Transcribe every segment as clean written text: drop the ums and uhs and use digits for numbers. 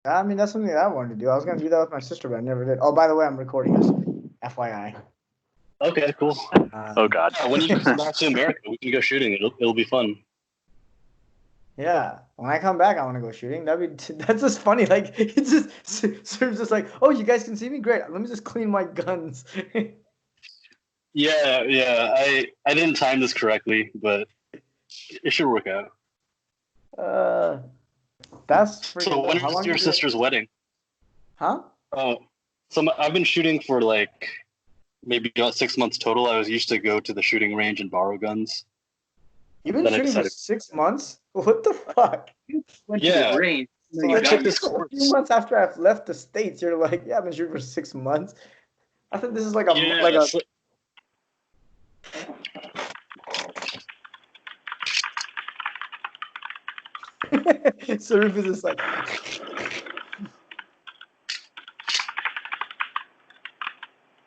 I mean, that's something that I wanted to do. I was gonna do that with my sister, but I never did. Oh, by the way, I'm recording this. FYI. Okay, cool. Oh God. When you come back to America, we can go shooting. It'll be fun. Yeah, when I come back, I want to go shooting. That's just funny. Like it's just Serves just like, oh, you guys can see me. Great. Let me just clean my guns. Yeah. I didn't time this correctly, but it should work out. That's freaking. So when How is long your did you- sister's wedding? Huh? I've been shooting for like maybe about 6 months total. I was used to go to the shooting range and borrow guns. You've been Then I shooting for decided- 6 months? What the fuck? Went to Yeah. the range. So You like got this a course. few months after I've left the States, you're like, yeah, I've been shooting for 6 months. I think this is like a Yeah, so- Sarif is just like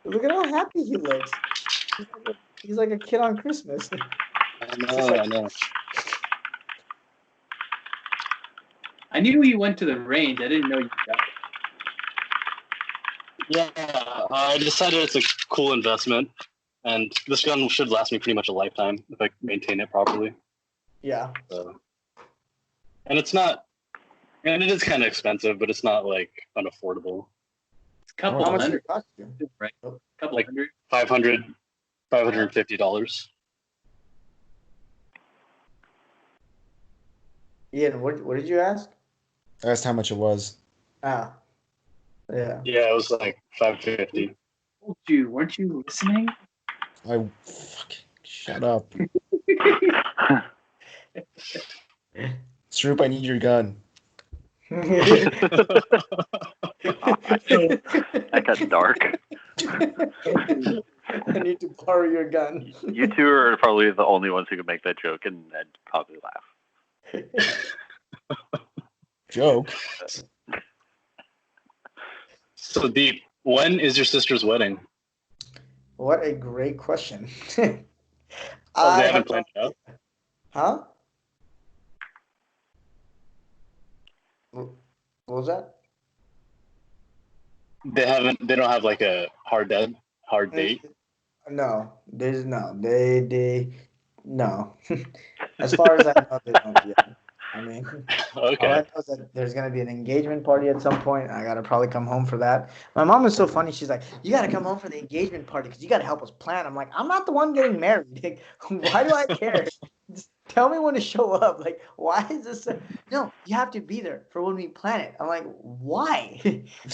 look at how happy he looks. He's like a kid on Christmas. I know. I knew you went to the range. I didn't know you got it. Yeah, I decided it's a cool investment, and this gun should last me pretty much a lifetime if I maintain it properly. Yeah. And it is kind of expensive, but it's not like unaffordable. It's a couple How much did hundred, it cost you? right? A couple Like- hundred. $550. Ian, what did you ask? I asked how much it was. Ah. Yeah. Yeah, it was like $550. Told you, weren't you listening? Fucking shut up. Stroop, I need your gun. That got dark. I need to borrow your gun. You two are probably the only ones who can make that joke, and I'd probably laugh. Joke. So Deep, when is your sister's wedding? What a great question. They I haven't have planned it out? Huh? What was that? They don't have like a hard date? No, there's no. No. As far as I know, they don't yet. I mean, all I Okay. know is that there's gonna be an engagement party at some point. And I gotta probably come home for that. My mom is so funny. She's like, "You gotta come home for the engagement party because you gotta help us plan." I'm like, "I'm not the one getting married. Like, why do I care? Just tell me when to show up. Like, why is this? No, you have to be there for when we plan it." I'm like, "Why?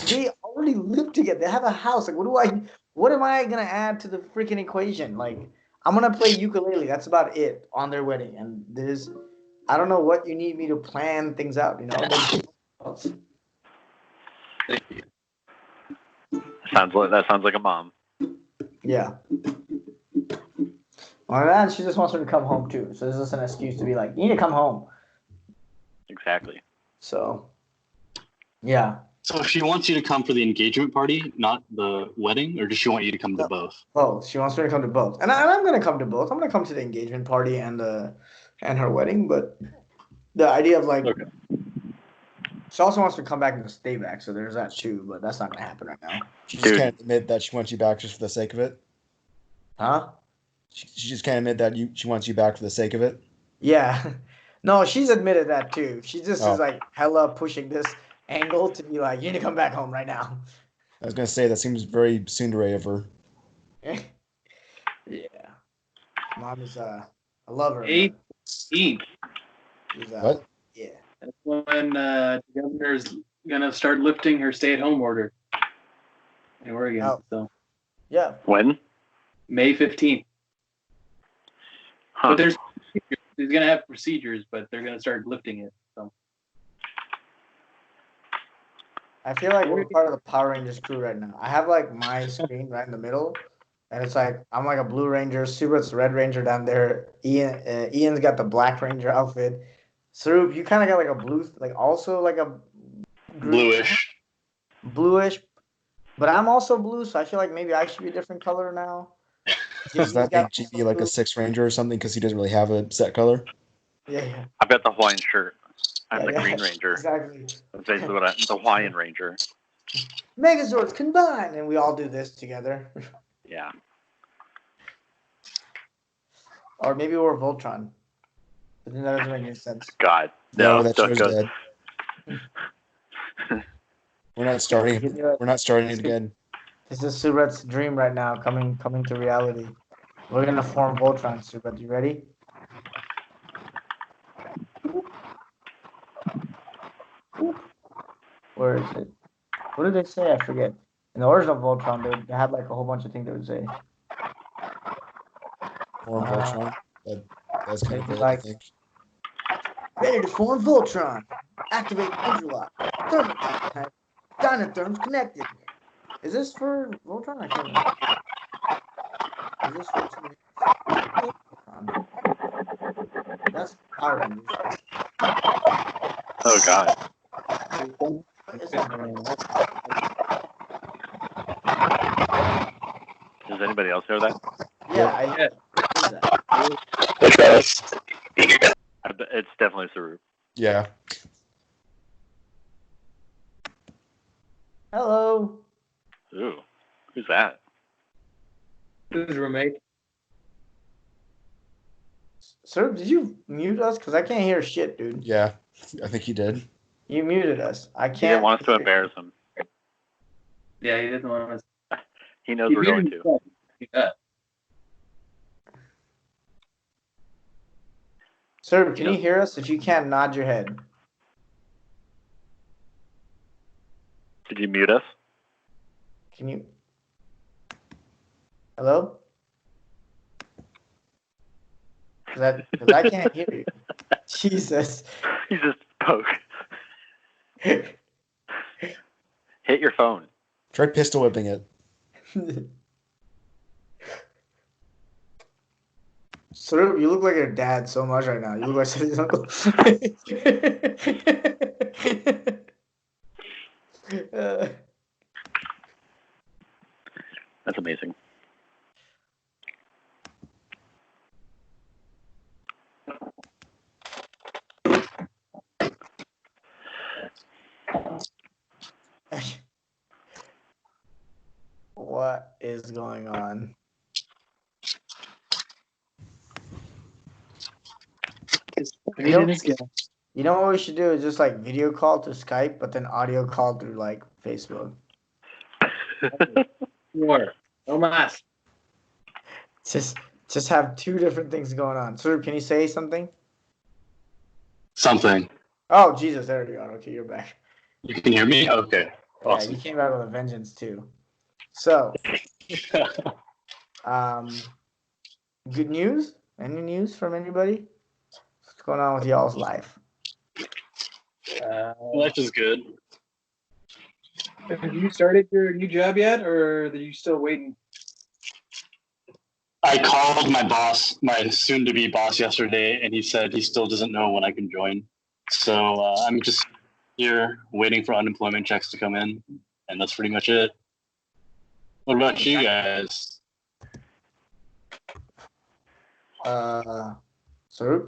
They already live together. They have a house. Like, what am I gonna add to the freaking equation? Like, I'm gonna play ukulele. That's about it on their wedding. And I don't know what you need me to plan things out. You know." That sounds like a mom. Yeah. Well, then she just wants her to come home too. So this is an excuse to be like, "You need to come home." Exactly. So, yeah. So she wants you to come for the engagement party, not the wedding, or does she want you to come to both? Both. She wants me to come to both, and I'm gonna come to both. I'm gonna come to the engagement party and her wedding. But the idea of like, Okay. she also wants to come back and stay back. So there's that too. But that's not gonna happen right now. She just Dude. can't admit that she wants you back just for the sake of it. Huh? She just can't admit that she wants you back for the sake of it. Yeah. No, she's admitted that too. She just Oh. is like hella pushing this angle to be like, "You need to come back home right now." I was gonna say that seems very tsundere of her. Yeah. Mom is I love her. but 18th. she's, What? Yeah. That's when the governor's gonna start lifting her stay-at-home order in Oregon. Oh. So Yeah. When? May 15th. Huh. But he's gonna have procedures, but they're gonna start lifting it. So I feel like we're part of the Power Rangers crew right now. I have like my screen right in the middle, and it's like I'm like a Blue Ranger, Subat's Red Ranger down there. Ian's got the Black Ranger outfit. Sarup, you kind of got like a blue, like also like a bluish. But I'm also blue, so I feel like maybe I should be a different color now. Does that make GB like a Six Ranger or something? Because he doesn't really have a set color. Yeah. I've got the Hawaiian shirt. I'm the Green Ranger. Exactly. That's basically what the Hawaiian Ranger. Megazords combine, and we all do this together. Yeah. Or maybe we're Voltron. But then that doesn't make any sense. God. No, No, that don't show's go. dead. We're not starting. We're not starting it again. This is Subrat's dream right now, coming to reality. We're gonna form Voltron, Subrat. You ready? Where is it? What did they say? I forget. In the original Voltron, they had like a whole bunch of things they would say. Form Voltron. That's kind of Maybe vague, like- I think. Ready to form Voltron. Activate interlock. Thermocline. Dynatherms connected. Is this for Voltron? I can't remember. Is this for Voltron? That's Power Rangers. Oh, God. What is that? Does anybody else hear that? Yeah, Yeah. What is that? Hey, Travis. It's definitely Saru. Yeah. Hello. Ooh. Who's that? This is roommate. Sir, did you mute us? Because I can't hear shit, dude. Yeah. I think he did. You muted us. I can't. He didn't want us to hear- embarrass him. Yeah, he didn't want to. He knows we're going to. Yeah. Sir, can you hear us? If you can't, nod your head. Did you mute us? Can you? Hello? Because I can't hear you. Jesus. You just spoke. Hit your phone. Try pistol whipping it. Sir, you look like your dad so much right now. You look like his uncle. That's amazing. What is going on? You know what we should do is just like video call to Skype, but then audio call through like Facebook. More. No mas. Just have two different things going on. Sir, can you say something? Something. Oh Jesus, there you are. Okay, you're back. You can hear me? Okay. Yeah, Awesome. you came out with a vengeance too. So, good news? Any news from anybody? What's going on with y'all's life? Life is good. Have you started your new job yet, or are you still waiting? I called my boss, my soon-to-be boss, yesterday, and he said he still doesn't know when I can join. So I'm just here waiting for unemployment checks to come in, and that's pretty much it. What about you guys? Sir,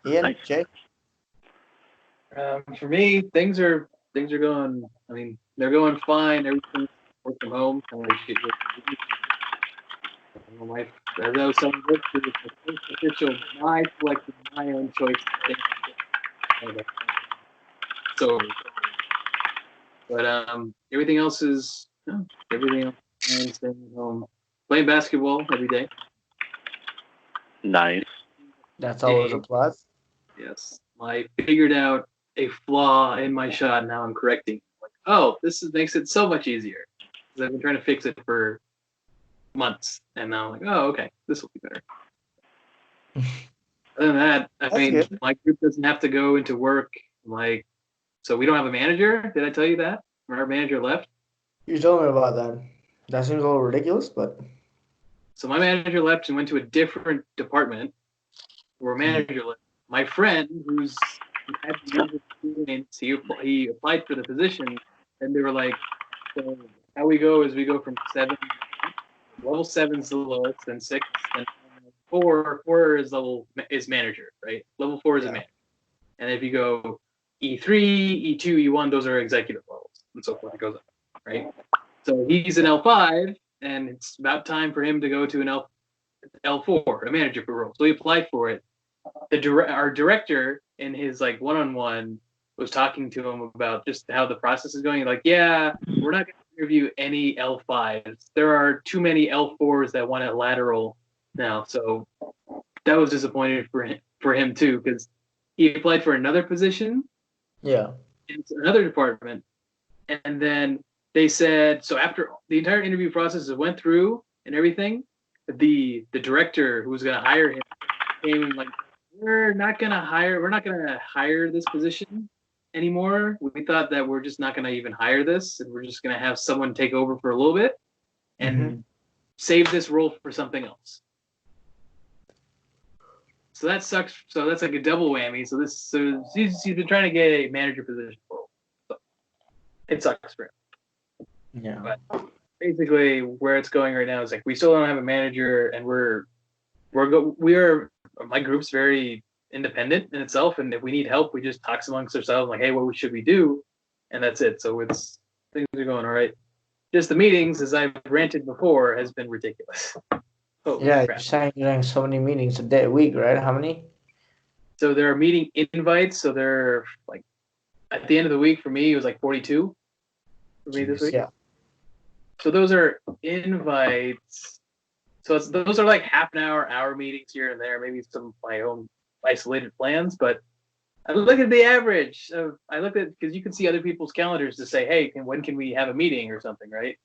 Ian, Nice. Jay? For me, things are going. I mean, they're going fine. Everything's work from home. I know some of this is the official. I selected my own choice. So, but everything else is everything else. Fine, staying at home, playing basketball every day. Nice. That's always a plus. Yes, I figured out a flaw in my shot. And now I'm correcting. Like, oh, makes it so much easier because I've been trying to fix it for months, and now I'm like, oh, okay, this will be better. Other than that, That's I mean, good. my group doesn't have to go into work. Like, so we don't have a manager. Did I tell you that? Our manager left. You told me about that. That seems a little ridiculous, but So my manager left and went to a different department where a manager left. My friend, who had years of experience, he applied for the position, and they were like, so how we go is we go from 7, level 7's the lowest, then 6, then 4 is manager, right? Level 4 is a manager. And if you go E3, E2, E1, those are executive levels, and so forth. It goes up, right? So he's an L5, and it's about time for him to go to an L4, a manager role. So he applied for it. Our director in his like one-on-one was talking to him about just how the process is going. Like, yeah, we're not going to interview any L5s. There are too many L4s that want a lateral now. So that was disappointing for him too, because he applied for another position. Yeah. In another department, and then they said, so after the entire interview process went through and everything, the director who was going to hire him came and like, we're not going to hire this position anymore. We thought that we're just not going to even hire this, and we're just going to have someone take over for a little bit and save this role for something else. So that sucks. So that's like a double whammy. So he's been trying to get a manager position. So it sucks for him. Yeah. But basically, where it's going right now is like we still don't have a manager, and my group's very independent in itself, and if we need help, we just talk amongst ourselves like, hey, what should we do? And that's it. So things are going all right. Just the meetings, as I've ranted before, has been ridiculous. Oh, Yeah, crap. you're saying you're doing so many meetings a week, right? How many? So there are meeting invites. So they're like at the end of the week for me, it was like 42 for me this week. Yeah. So those are invites. So those are like half an hour meetings here and there, maybe some of my own isolated plans. But I look at the average. I look at, because you can see other people's calendars to say, hey, when can we have a meeting or something, right?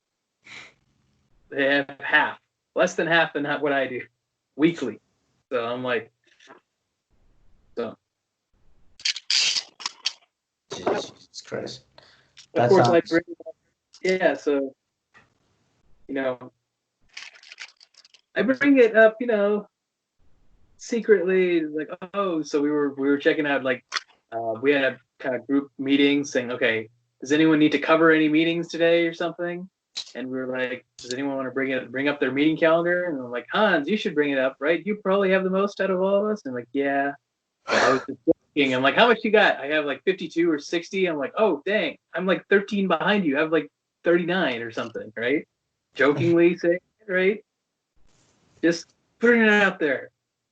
They have half. Less than half than what I do weekly. So I'm like, so. Jesus Christ. Of course, so, I bring it up, secretly, like, oh, so we were checking out, like, we had a kind of group meeting saying, okay, does anyone need to cover any meetings today or something? And we were like, does anyone want to bring up their meeting calendar? And I'm like, Hans, you should bring it up, right? You probably have the most out of all of us. And I'm like, yeah. I was just joking. I'm like, how much you got? I have like 52 or 60. I'm like, oh, dang. I'm like 13 behind you. I have like 39 or something, right? Jokingly saying it, right? Just putting it out there.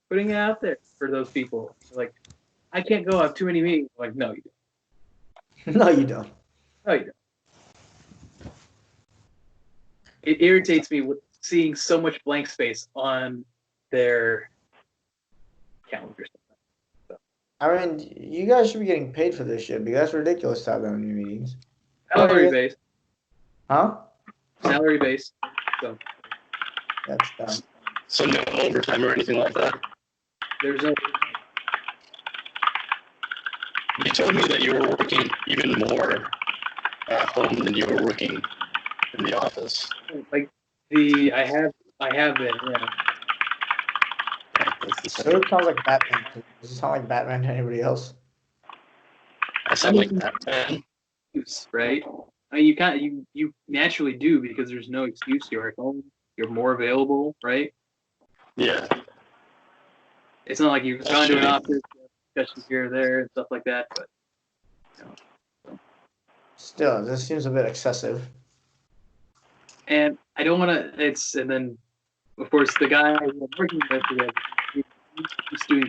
Putting it out there for those people. Like, I can't go. I have too many meetings. I'm like, no, you don't. No, you don't. No, you don't. It irritates me with seeing so much blank space on their calendars. So. I mean, you guys should be getting paid for this shit because that's ridiculous to have that many meetings. Salary based. Huh? Salary based. So. That's dumb. So no overtime or anything like that? There's no. You told me that you were working even more at home than you were working in the office. Like I have been, yeah. So it sounds like Batman. Does it sound like Batman to anybody else? I sound like Batman. Right? I mean, you naturally do because there's no excuse. You're at home. You're more available, right? Yeah. It's not like you've gone to an office, discussions here or there and stuff like that. But Still, this seems a bit excessive. And I don't want to. And then, of course, the guy I'm working with, he's doing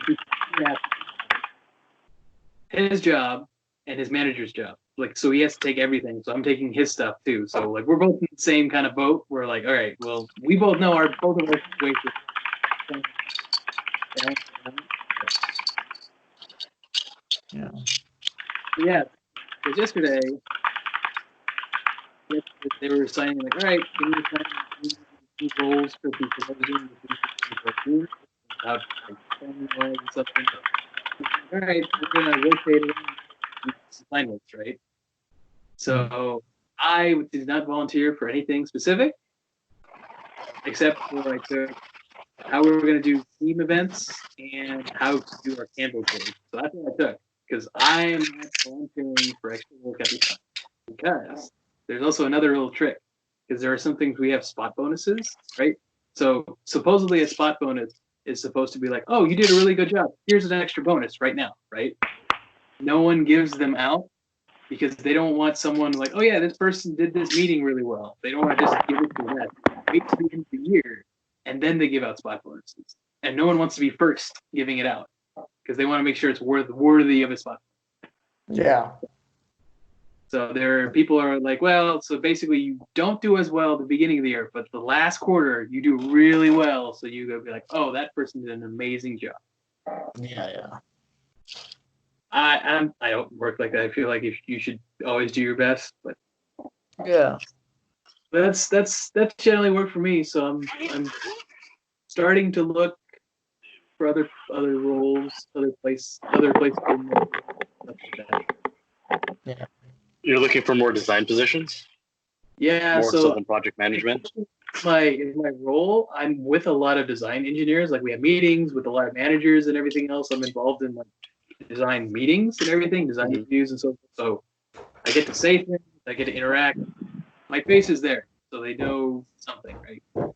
his job and his manager's job. Like, so he has to take everything. So I'm taking his stuff too. So like, we're both in the same kind of boat. We're like, all right, well, we both know both of our situations. Yeah. Yeah. Because yesterday, they were signing like, all right, can you sign these roles for people about like something? All right, we're gonna rotate assignments, right? So I did not volunteer for anything specific, except for like how we were gonna do team events and how to do our Canva course. So that's what I took because I am not volunteering for extra work every time. Because there's also another little trick because there are some things we have spot bonuses, right? So supposedly a spot bonus is supposed to be like, oh, you did a really good job. Here's an extra bonus right now, right? no one gives them out because they don't want someone like, oh yeah, this person did this meeting really well. They don't want to just give it to them. Wait till the end of the year, and then they give out spot bonuses. And no one wants to be first giving it out because they want to make sure it's worthy of a spot. Yeah. So people are like, well, so basically you don't do as well at the beginning of the year, but the last quarter you do really well. So you go be like, oh, that person did an amazing job. Yeah. I don't work like that. I feel like you should always do your best, but Yeah. that's generally worked for me. So I'm starting to look for other roles, other places. Yeah. You're looking for more design positions, Yeah, more so so than project management. in my role, I'm with a lot of design engineers. Like we have meetings with a lot of managers and everything else. I'm involved in like design meetings and everything, design reviews and so forth. So I get to say things, I get to interact. My face is there, so they know something, right? So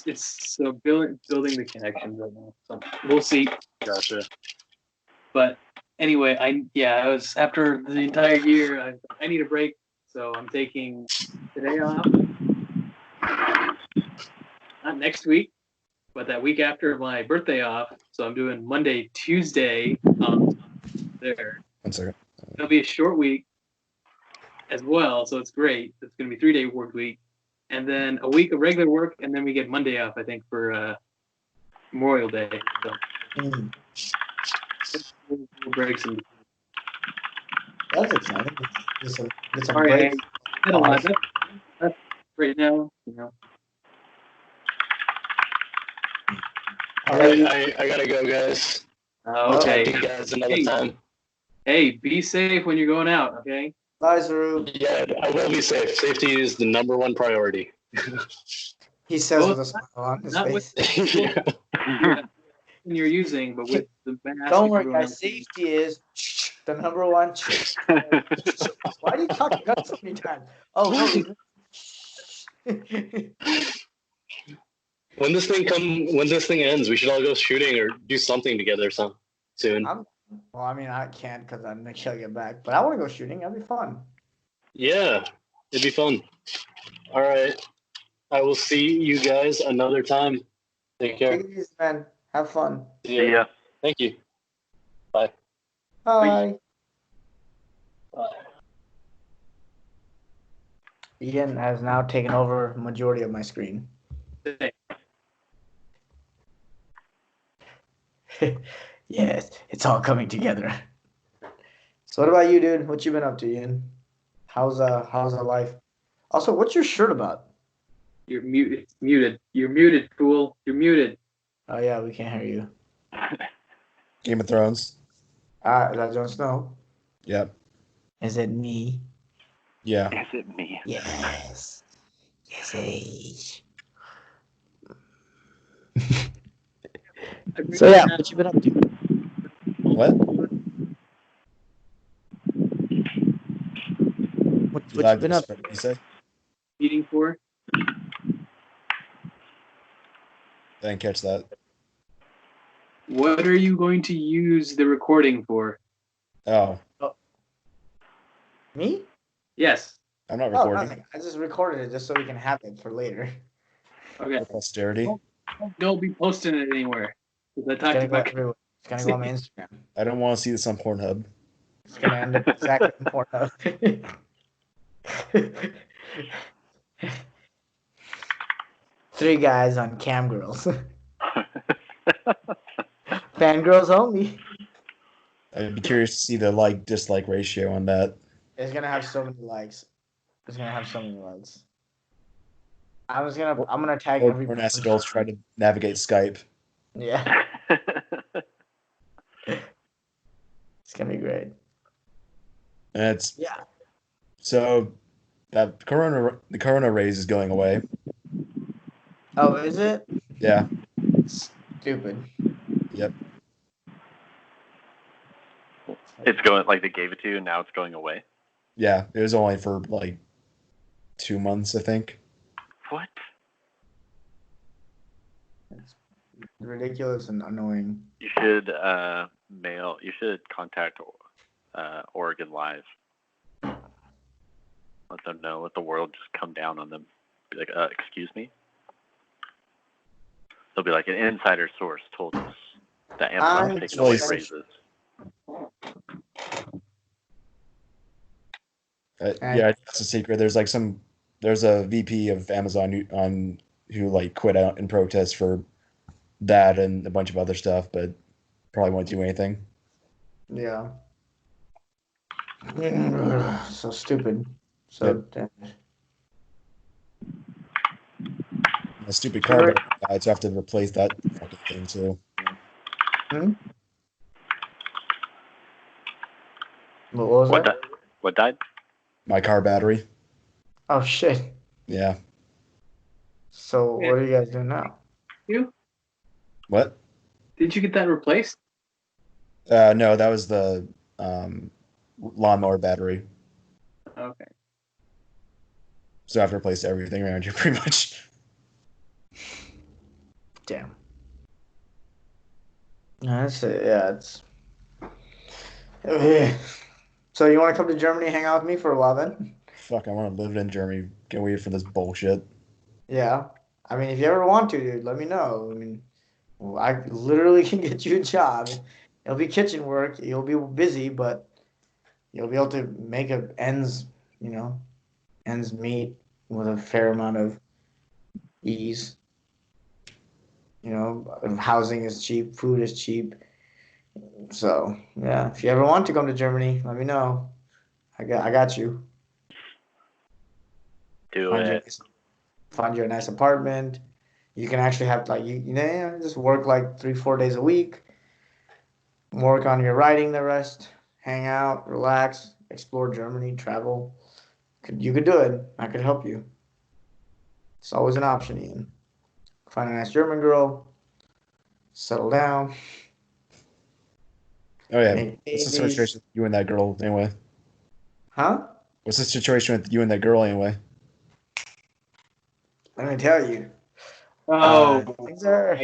it's so building the connections right now. So we'll see. Gotcha. But anyway, I was after the entire year. I need a break, so I'm taking today off. Not next week, but that week after my birthday off. So I'm doing Monday, Tuesday there. 1 second. It'll be a short week as well, so it's great. It's going to be 3-day work week, and then a week of regular work, and then we get Monday off, I think, for Memorial Day. So we'll break some. That's exciting. Get some Sorry, break. I had a lot. That's right now, you know. All right, I gotta go, guys. Okay. Talk to you guys another time. Hey, be safe when you're going out, okay? Bye, Saru. Yeah, I will be safe. Safety is the number one priority. He says with a smile on his Not face. Yeah. when you're using, but with the mask. Don't worry, guys. Safety is the number one. Why do you talk about so many times? Oh, no. When this thing ends, we should all go shooting or do something together soon. Well, I mean, I can't because I'm gonna kill you back. But I want to go shooting. That'd be fun. Yeah, it'd be fun. All right, I will see you guys another time. Take care. Take it easy, man. Have fun. See ya. Thank you. Bye. Bye. Bye. Ian has now taken over majority of my screen. Yes, it's all coming together. So what about you, dude? What you been up to, Ian? How's the life? Also, what's your shirt about? You're muted. You're muted, fool. You're muted. Oh yeah, we can't hear you. Game of Thrones. Is that Jon Snow? Yep. Is it me? Yeah. Is it me? Yes. Yes, it is. So yeah, what you been up to? What? What you been up to? You say? Meeting for? Didn't catch that. What are you going to use the recording for? Oh, Me? Yes. I'm not Oh, recording. nothing. I just recorded it just so we can have it for later. Okay. For posterity. Don't be posting it anywhere. I It's talked gonna go about. everywhere. It's gonna go on my Instagram. I don't want to see this on Pornhub. It's gonna end up exactly in Pornhub. Three guys on cam girls. Fangirls only. I'd be curious to see the like-dislike ratio on that. It's gonna have so many likes. It's gonna have so many likes. I'm gonna tag Or every porn-ass adults try to navigate Skype. Yeah. It's gonna be great. And it's Yeah. so that the corona raise is going away. Oh, is it? Yeah. Stupid. Yep. It's going like they gave it to you, and now it's going away. Yeah. It was only for like 2 months, I think. What? ridiculous and annoying. You should You should contact Oregon Live. Let them know. Let the world just come down on them. Be like, excuse me. They'll be like, an insider source told us that Amazon's taking away raises. Yeah, that's a secret. There's like there's a VP of Amazon who like quit out in protest for that and a bunch of other stuff, but probably won't do anything. Yeah. So stupid. So A stupid car died, so I have to replace that fucking thing too. What was that? What died? My car battery. Oh shit. Yeah. So what are you guys doing now? You? What? Did you get that replaced? No, that was the lawnmower battery. Okay. So I have to replace everything around here pretty much. Damn. That's it. Yeah, it's. So you want to come to Germany, hang out with me for a while then? Fuck, I want to live in Germany. Get away from this bullshit. Yeah. I mean, if you ever want to, dude, let me know. I mean, I literally can get you a job. It'll be kitchen work. You'll be busy, but you'll be able to make ends meet with a fair amount of ease. Housing is cheap, food is cheap. So yeah, if you ever want to come to Germany, let me know. I got you. Find you a nice apartment. You can actually have just work like 3-4 days a week. Work on your writing the rest. Hang out, relax, explore Germany, travel. You could do it. I could help you. It's always an option, Ian. Find a nice German girl. Settle down. Oh yeah. What's the situation with you and that girl anyway? Huh? What's the situation with you and that girl anyway? Let me tell you. Things are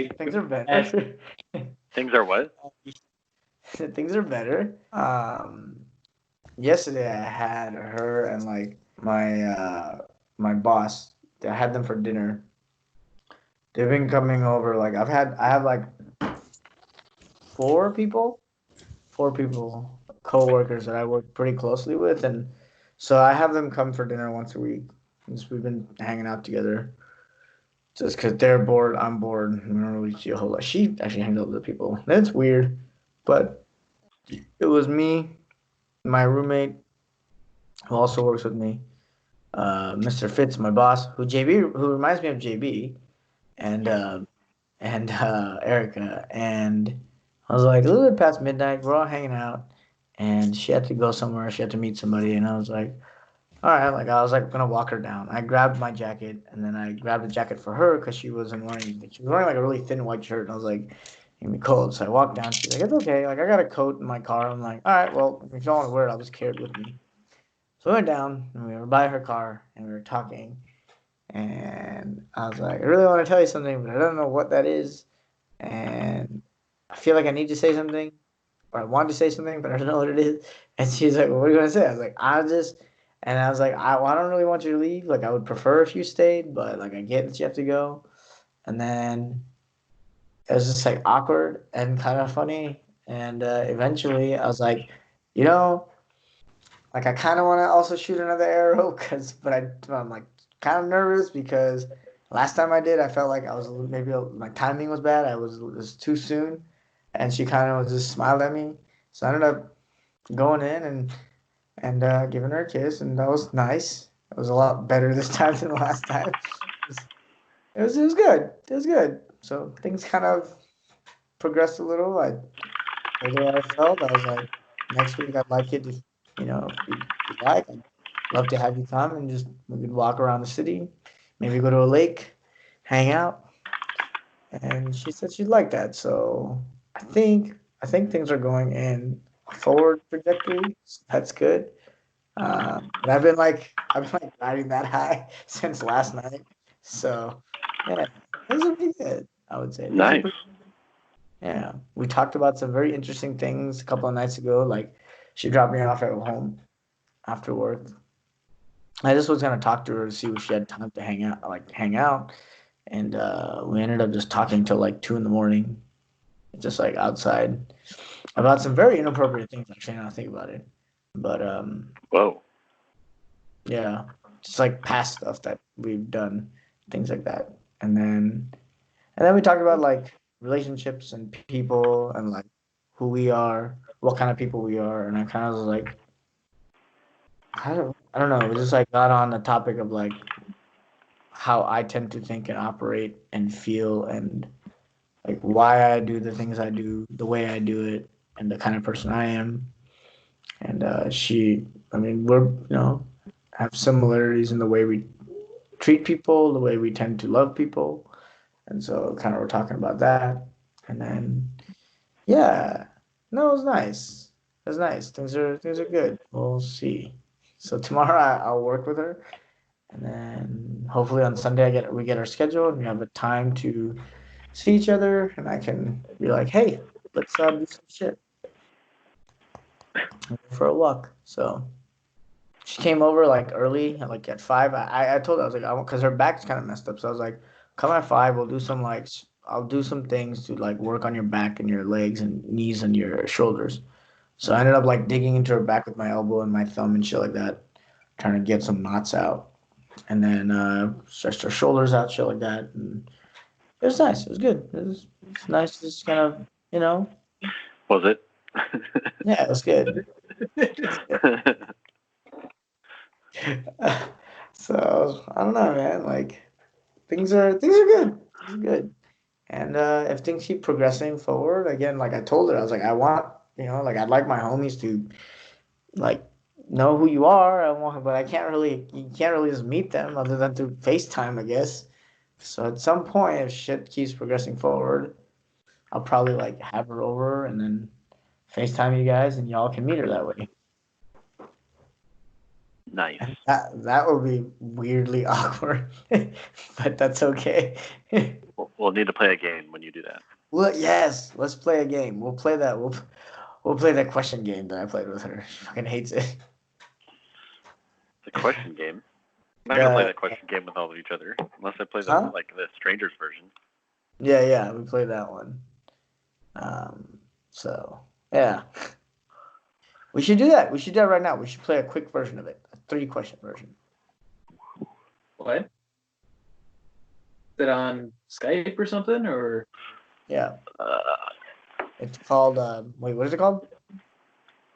better. Things are what? Things are better. Yesterday I had her and like my boss. I had them for dinner. They've been coming over. Like I have like four people, co-workers that I work pretty closely with, and so I have them come for dinner once a week. We've been hanging out together. Just because they're bored, I'm bored. We don't really see a whole lot. She actually hangs out with the people. That's weird, but it was me, my roommate, who also works with me, Mr. Fitz, my boss, who reminds me of JB, and Erica. And I was like, a little bit past midnight, we're all hanging out, and she had to go somewhere. She had to meet somebody, and I was like, all right, like I was like gonna walk her down. I grabbed my jacket and then I grabbed a jacket for her because she was wearing like a really thin white shirt, and I was like, "It'd be cold." So I walked down. She's like, "It's okay. Like I got a coat in my car." I'm like, "All right, well if you don't want to wear it, I'll just carry it with me." So we went down and we were by her car and we were talking, and I was like, "I really want to tell you something, but I don't know what that is, and I feel like I need to say something, or I want to say something, but I don't know what it is." And she's like, "Well, what are you gonna say?" I was like, And I was like, I don't really want you to leave. Like, I would prefer if you stayed, but like, I get that you have to go. And then it was just like awkward and kind of funny. And eventually, I was like, like I kind of want to also shoot another arrow, I'm like kind of nervous because last time I did, I felt like I was my timing was bad. It was too soon, and she kind of was just smiled at me. So I ended up going in and giving her a kiss, and that was nice. It was a lot better this time than last time. It was good. It was good. So things kind of progressed a little. I told her how I felt. I was like, next week I'd like it if you like. I'd love to have you come and just we could walk around the city, maybe go to a lake, hang out. And she said she'd like that. So I think things are going in a forward trajectory. So that's good. But I've been like riding that high since last night. So yeah, things are pretty good. I would say. Nice. Yeah, we talked about some very interesting things a couple of nights ago. Like, she dropped me off at home after work. I just was gonna talk to her to see if she had time to hang out, and we ended up just talking till like 2 in the morning, just like outside about some very inappropriate things. Actually, now I think about it, but Whoa. yeah, just like past stuff that we've done, things like that, and then we talked about like relationships and people and like who we are, what kind of people we are, and I kind of was like, I don't know, we just like got on the topic of like how I tend to think and operate and feel and like why I do the things I do, the way I do it, and the kind of person I am. And I mean, have similarities in the way we treat people, the way we tend to love people. And so kind of we're talking about that. And then, yeah, no, it was nice. It was nice. Things are good. We'll see. So tomorrow I'll work with her, and then hopefully on Sunday we get our schedule and we have a time to see each other, and I can be like, hey, let's do some shit for a walk. So she came over like early, like at 5. I told her I was like, I want because her back's kind of messed up, so I was like, come at 5. We'll do some like I'll do some things to like work on your back and your legs and knees and your shoulders. So I ended up like digging into her back with my elbow and my thumb and shit like that, trying to get some knots out, and then stretched her shoulders out, shit like that. And it was nice. It was good. It's nice to just kind of, Was it? yeah, it was good. So I don't know, man. Like things are good. Things are good. And if things keep progressing forward, again, like I told her, I was like, I want, like I'd like my homies to like know who you are. But you can't really just meet them other than through FaceTime, I guess. So at some point, if shit keeps progressing forward, I'll probably like have her over and then FaceTime you guys, and y'all can meet her that way. Nice. And that would be weirdly awkward, but that's okay. We'll need to play a game when you do that. Well, yes, let's play a game. We'll play that. We'll play that question game that I played with her. She fucking hates it. It's a question game. I'm not gonna play that question game with all of each other unless I play the Huh? like the strangers version. Yeah, we played that one. So yeah, we should do that. We should do that right now. We should play a quick version of it, a 3-question version. What? Is it on Skype or something? Or Yeah, it's called. Wait, what is it called? Are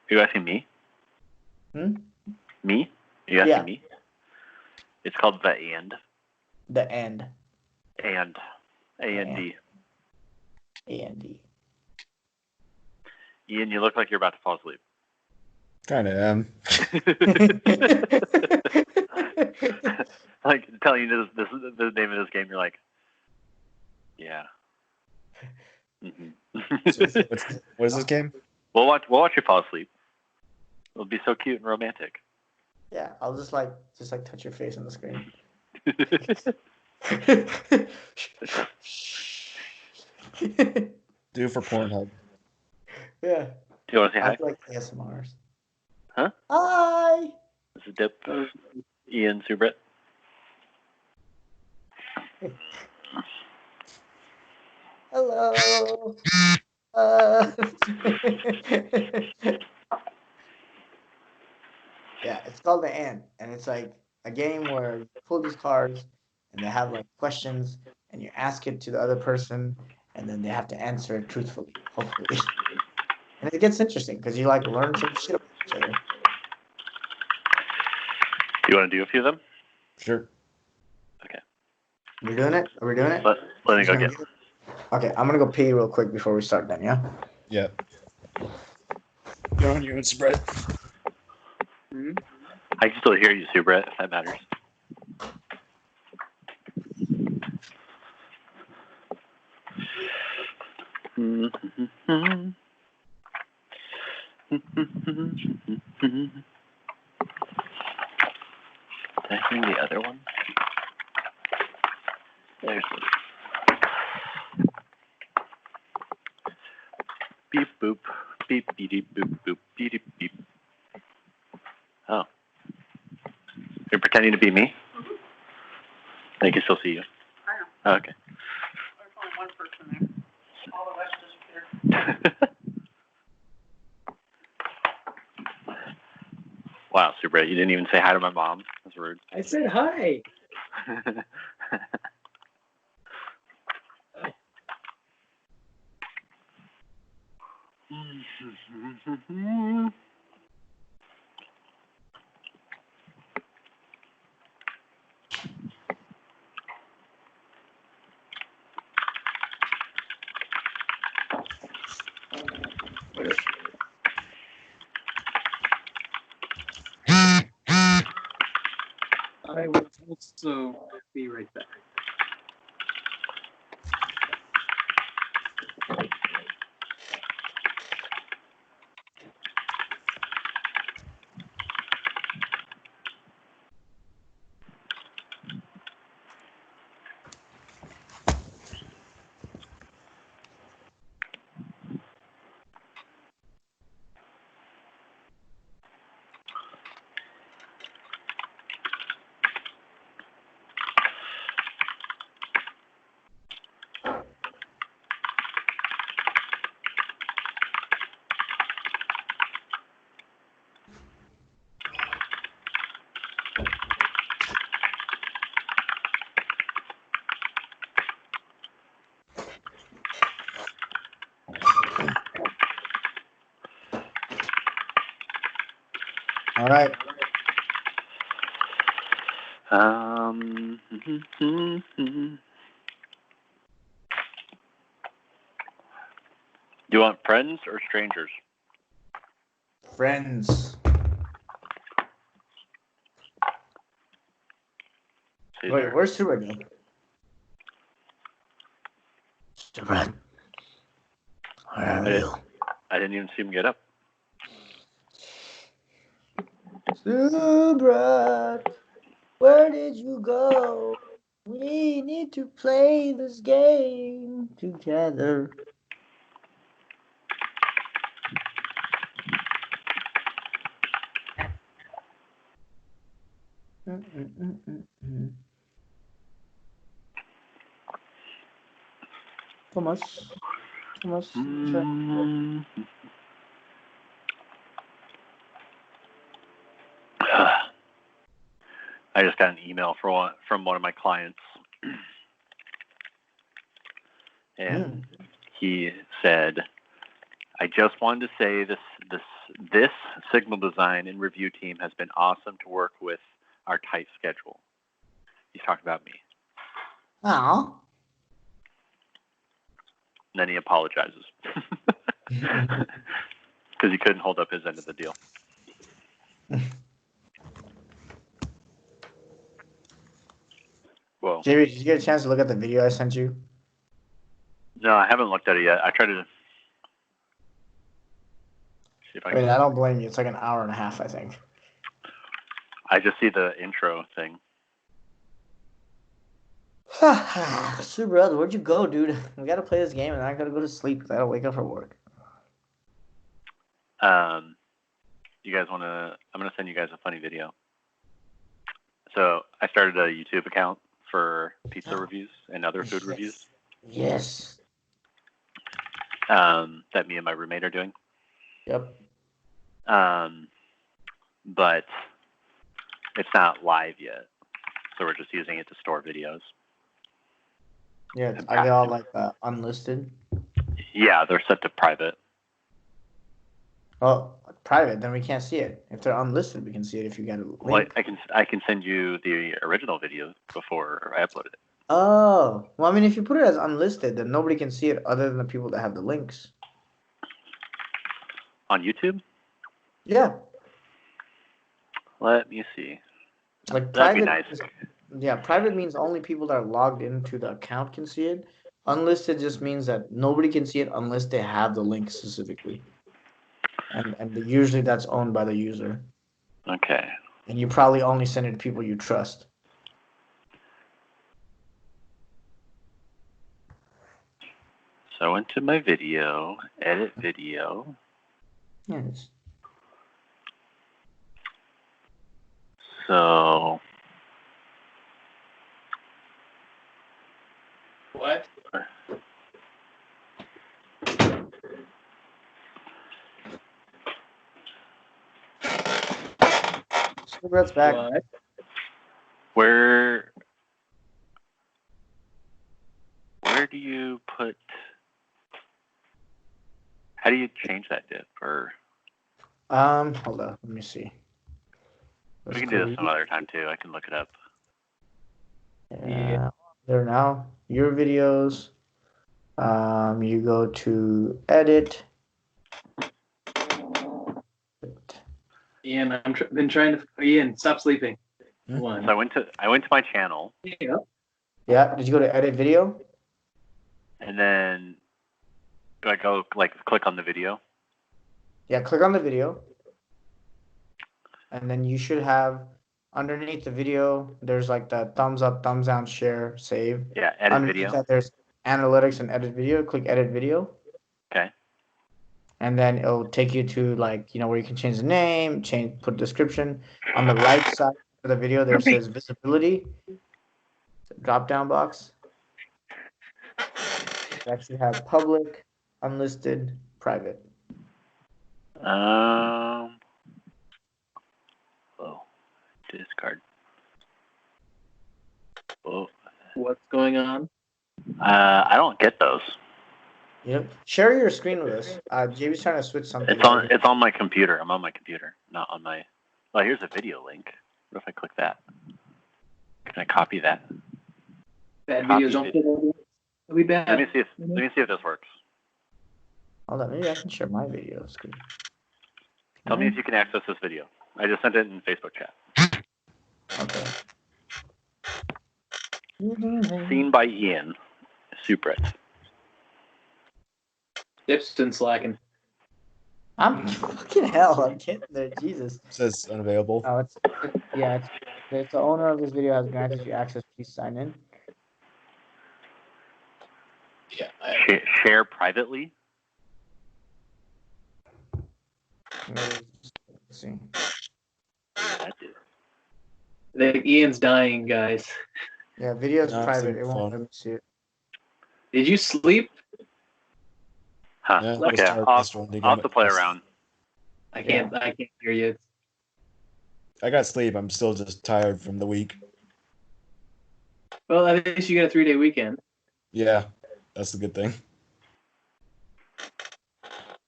you asking me? Me? Are you asking me? It's called The And. The End. And. A-N-D. A-N-D. Ian, you look like you're about to fall asleep. Kind of am. Like telling you this the name of this game, you're like, yeah. Mm-hmm. What is this game? We'll watch you fall asleep. It'll be so cute and romantic. Yeah, I'll just touch your face on the screen. Do it for Pornhub. Yeah. Do you want to say hi? I like ASMRs. Huh? Hi. This is Dip. Ian Subret. Hello. Yeah, it's called The Ant, and it's like a game where you pull these cards, and they have like questions, and you ask it to the other person, and then they have to answer it truthfully, hopefully. And it gets interesting because you like learn some shit about each other. You want to do a few of them? Sure. Okay. We're doing it? Are we doing it? Let me go get it. Okay, I'm gonna go pee real quick before we start then, yeah? Yeah. You're on your own spread. mm-hmm. I can still hear you, Subret, if that matters. Did I bring the other one? There's one. Beep boop. Beep beep boop boop beep beep. Oh. You're pretending to be me? They can still see you. I know. Oh, okay. There's only one person there. All the rest disappeared. Wow, Super. You didn't even say hi to my mom. That's rude. I said hi. I will also be right back. All right. Do you want friends or strangers? Friends. Caesar. Wait, where's Super again? Super. Where are you? I didn't even see him get up. Super, where did you go? We need to play this game together. Thomas. I just got an email from one of my clients, and he said, "I just wanted to say this signal design and review team has been awesome to work with our tight schedule." He's talking about me. Oh. And then he apologizes because he couldn't hold up his end of the deal. Well, JB, did you get a chance to look at the video I sent you? no, I haven't looked at it yet. I tried to see if I I mean, can. I don't blame you. It's like an hour and a half, I think. I just see the intro thing. Super brother, where'd you go, dude? We gotta play this game and I gotta go to sleep because I gotta wake up for work. You guys want to? I'm gonna send you guys a funny video. So I started a YouTube account for pizza reviews and other food reviews. Yes. That me and my roommate are doing. Yep. But it's not live yet, so we're just using it to store videos. Yeah, are they all like unlisted? Yeah, they're set to private. Oh, private, then we can't see it. If they're unlisted, we can see it if you get a link. Well, I can send you the original video before I upload it. Oh, well, I mean, if you put it as unlisted, then nobody can see it other than the people that have the links. On YouTube? Yeah. Let me see. Like That'd be private. nice. Yeah, private means only people that are logged into the account can see it. Unlisted just means that nobody can see it unless they have the link specifically. And usually that's owned by the user. Okay. And you probably only send it to people you trust. So I went to my video, edit video. Yes. So What? Cigarettes back. What? where do you put? How do you change that div? Or Hold on. Let me see. we can do this some other time too. I can look it up. Yeah. There now. Your videos. You go to edit. Ian, been trying to. Ian, stop sleeping. Hmm? One. So I went to my channel, Yeah. Yeah. Did you go to edit video? and then do I go click on the video? Yeah. Click on the video. And then you should have underneath the video, there's like the thumbs up, thumbs down, share, save. Yeah, edit Underneath video. that, there's analytics and edit video. Click edit video. Okay. And then it'll take you to where you can change the name, put description. On the right side of the video, there says visibility. Drop down box. You actually have public, unlisted, private. Oh, discard. Oh, What's going on? I don't get those. Yep. Share your screen with us. JB's trying to switch something. It's on my computer. I'm on my computer, not on my. Oh, here's a video link. What if I click that? Can I copy that? Bad Copy videos don't video. fit over. It'll be bad. Let me see if this works. Hold on, maybe I can share my video screen. Tell me if you can access this video. I just sent it in Facebook chat. Okay. Seen by Ian. Supret. Dip's been slacking. I'm fucking hell. I'm getting there. Jesus. It says unavailable. Oh, it's the owner of this video has granted you access. Please sign in. Yeah. Share privately. Let's see. That did. I think Ian's dying, guys. Yeah, video's No, it's private. on It won't phone. let me see it. Did you sleep? Huh. Yeah, Okay. start I'll this one to have get to play it. around. I can't hear you. I got sleep. I'm still just tired from the week. Well, at least you get a 3-day weekend. Yeah, that's the good thing.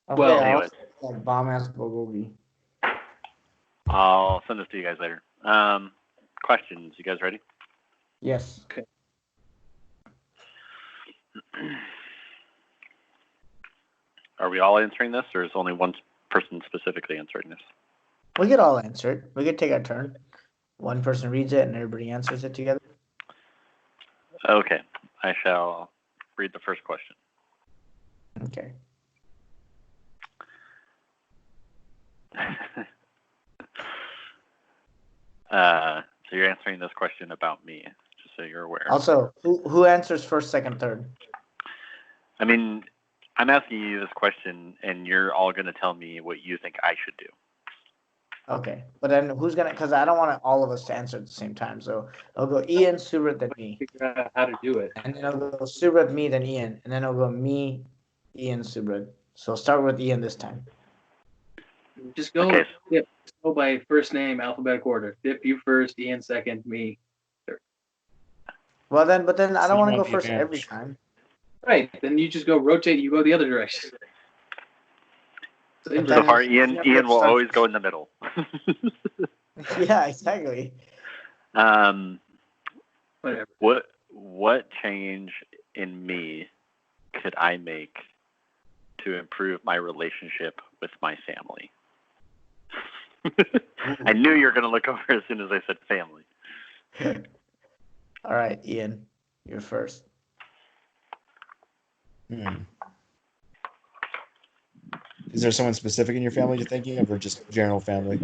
Well, anyway. Like bomb ass bulgogi. I'll send this to you guys later. Questions. You guys ready? Yes. Are we all answering this, or is only one person specifically answering this? We could all answer it. We could take our turn. One person reads it and everybody answers it together. Okay. I shall read the first question. Okay. So you're answering this question about me, just so you're aware. Also, who answers first, second, third? I mean, I'm asking you this question, and you're all going to tell me what you think I should do. Okay. But then who's gonna? Because I don't want all of us to answer at the same time. So I'll go Ian, Subrat, then me, Figure out how to do it. and then I'll go Subrat, me, then Ian, and then I'll go me, Ian, Subrat. So start with Ian this time. Just go. Okay. Dip. Go by first name, alphabetical order. Dip, you first. Ian second. Me. Well then, but then I So don't you want to want go the first every advantage. time. Right. Then you just go rotate. You go the other direction. So But So then- far, Ian will start- always go in the middle. Yeah, exactly. whatever. What change in me could I make to improve my relationship with my family? I knew you were going to look over as soon as I said family. All right, Ian, you're first. Is there someone specific in your family you're thinking of, or just general family?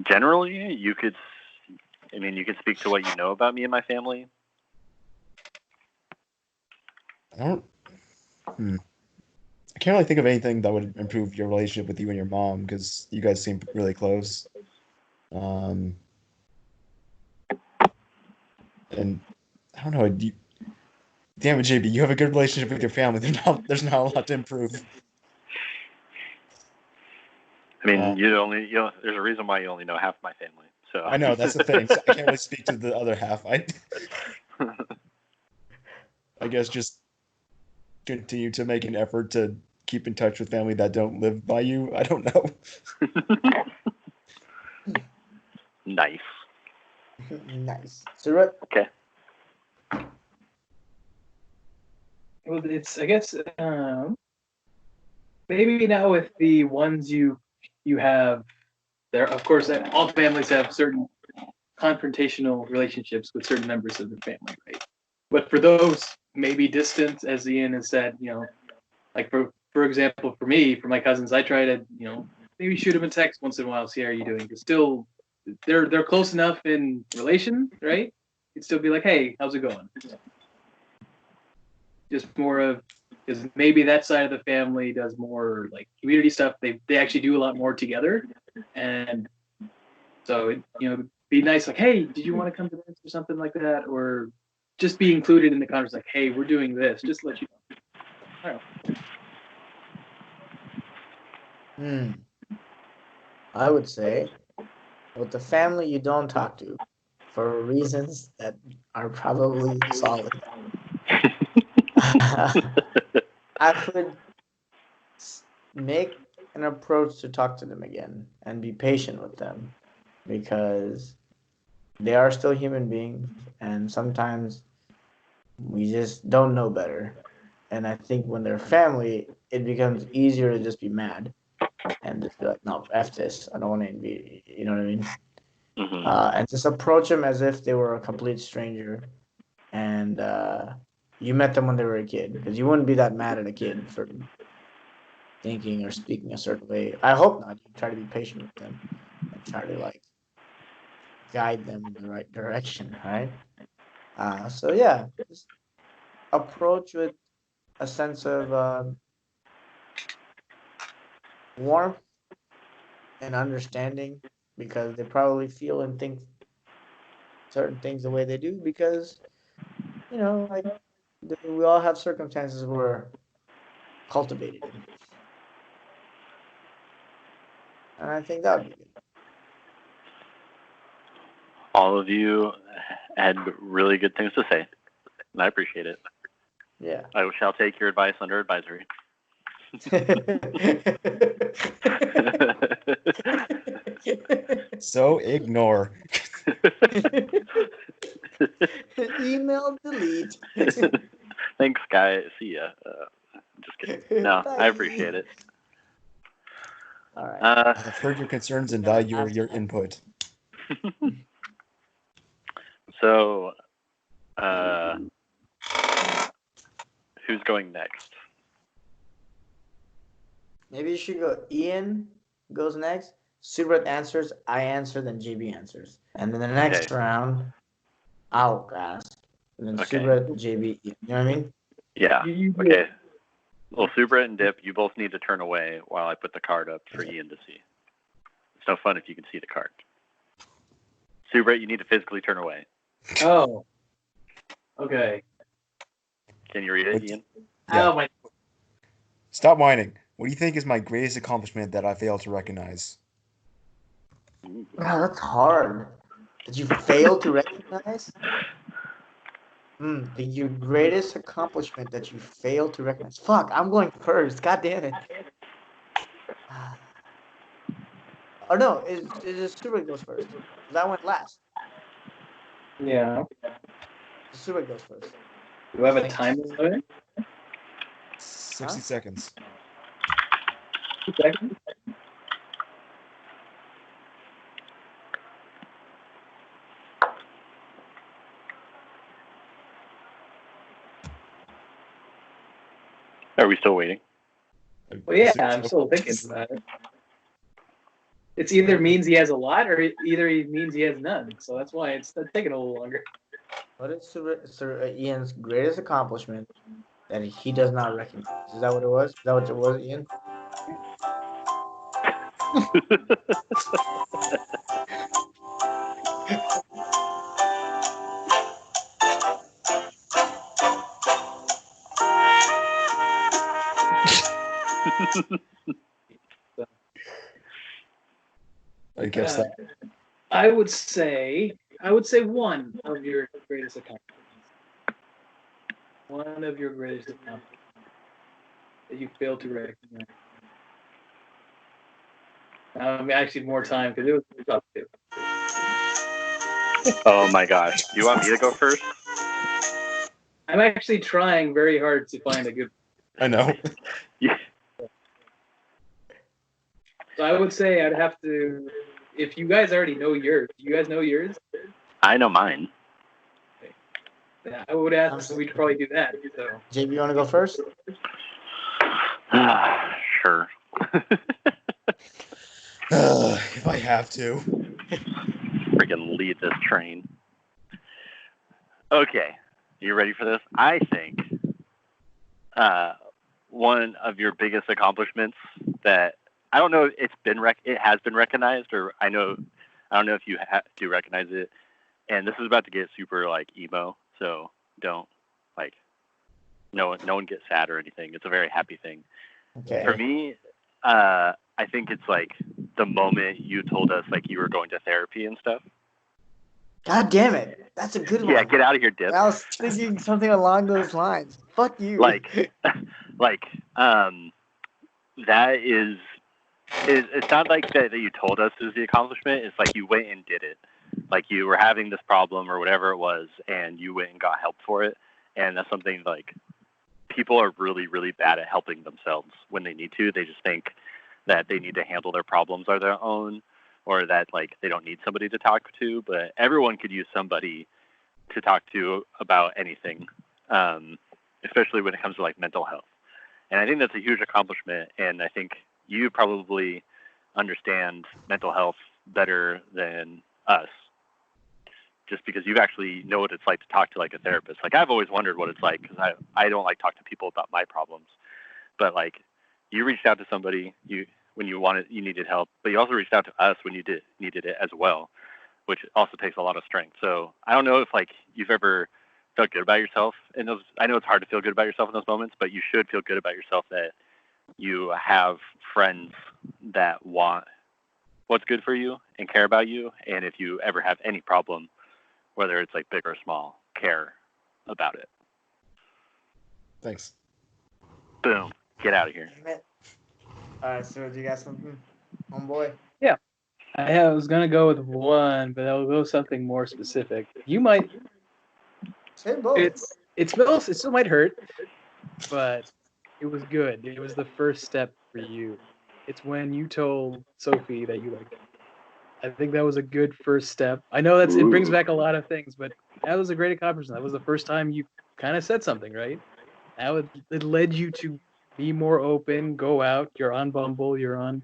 Generally, you could speak to what you know about me and my family. I don't. I can't really think of anything that would improve your relationship with you and your mom because you guys seem really close. And I don't know. Damn it, JB, you have a good relationship with your family. There's not a lot to improve. I mean, there's a reason why you only know half my family. So I know that's the thing. So I can't really speak to the other half. I guess just continue to make an effort to keep in touch with family that don't live by you. I don't know. Nice. Nice. So, Okay. Well, it's I guess maybe now with the ones you have there. Of course, all families have certain confrontational relationships with certain members of the family, right? But for those maybe distant, as Ian has said, like for example, for me, for my cousins, I try to maybe shoot them a text once in a while, see how you doing. Because still, they're close enough in relation, right? You'd still be like, hey, how's it going? Just more of because maybe that side of the family does more like community stuff. They actually do a lot more together, and so be nice like, hey, did you want to come to this or something like that, or just be included in the conversation. Like, hey, we're doing this. Just to let you know. I don't know. I would say with the family you don't talk to for reasons that are probably solid. I would make an approach to talk to them again and be patient with them because they are still human beings and sometimes we just don't know better. And I think when they're family, it becomes easier to just be mad and just be like, no, F this. I don't want to be, you know what I mean? Mm-hmm. And just approach them as if they were a complete stranger and you met them when they were a kid because you wouldn't be that mad at a kid for thinking or speaking a certain way. I hope not. You try to be patient with them and try to like guide them in the right direction, right? So yeah, just approach with a sense of warmth and understanding because they probably feel and think certain things the way they do because like we all have circumstances we're cultivated in, and I think that would be good. All of you had really good things to say, and I appreciate it. Yeah. I shall take your advice under advisory. So ignore. Email delete. Thanks, guy. See ya. Just kidding. No, I appreciate it. All right. I've heard your concerns and value your input. So, who's going next? Maybe you should go. Ian goes next. Subrat answers. I answer. Then JB answers. And then the next round, I'll ask. And then Subrat, JB, Ian. You know what I mean? Yeah. Okay. Well, Subrat and Dip, you both need to turn away while I put the card up for Ian to see. It's no fun if you can see the card. Subrat, you need to physically turn away. Oh. Okay. Can you read it, Ian? Yeah. Oh my. Stop whining. What do you think is my greatest accomplishment that I fail to recognize? Wow, that's hard. Did you fail to recognize? Your greatest accomplishment that you failed to recognize. Fuck, I'm going first. God damn it. Oh no, it Subrat goes first. That went last. Yeah. Subrat goes first. Do I have a time limit? 60 seconds. 2 seconds. Are we still waiting? Well, yeah, I'm still thinking about it. It's either means he has a lot or either he means he has none. So that's why it's taking a little longer. What is Ian's greatest accomplishment that he does not recognize. Is that what it was? Is that what it was, Ian? I guess that. I would say one of your greatest accomplishments. One of your greatest accomplishments that you failed to recognize. Actually, more time because it was tough too. Oh my gosh. Do you want me to go first? I'm actually trying very hard to find a good. I know. Yeah. So I would say I'd have to. If you guys already know yours, do you guys know yours? I know mine. Yeah, I would ask. We'd probably do that. So. JB, you want to go first? Sure. If I have to. Freaking lead this train. Okay. You ready for this? I think one of your biggest accomplishments that I don't know if it has been recognized, or I don't know if you do recognize it. And this is about to get super like emo, so don't like no one get sad or anything. It's a very happy thing. Okay. For me, I think it's like the moment you told us like you were going to therapy and stuff. God damn it. That's a good one. Yeah, get out of here, Dip. I was thinking something along those lines. Fuck you. Like that is it's not like that you told us is the accomplishment. It's like you went and did it. Like you were having this problem or whatever it was, and you went and got help for it. And that's something like people are really, really bad at helping themselves when they need to. They just think that they need to handle their problems on their own, or that like they don't need somebody to talk to. But everyone could use somebody to talk to about anything, especially when it comes to like mental health. And I think that's a huge accomplishment. And I think you probably understand mental health better than us, just because you actually know what it's like to talk to like a therapist. Like I've always wondered what it's like because I don't like talk to people about my problems, but like you reached out to somebody when you needed help, but you also reached out to us when you needed it as well, which also takes a lot of strength. So I don't know if like you've ever felt good about yourself in those. I know it's hard to feel good about yourself in those moments, but you should feel good about yourself that you have friends that want what's good for you and care about you. And if you ever have any problem, whether it's like big or small, care about it. Thanks. Boom. Get out of here. Damn it. All right, so do you got something, homeboy? Yeah. I was gonna go with one, but I'll go something more specific. You might. Say both. It still might hurt, but it was good. It was the first step for you. It's when you told Sophie that you liked her. I think that was a good first step. I know it brings back a lot of things, but that was a great accomplishment. That was the first time you kind of said something, right? It led you to be more open, go out. You're on Bumble, you're on,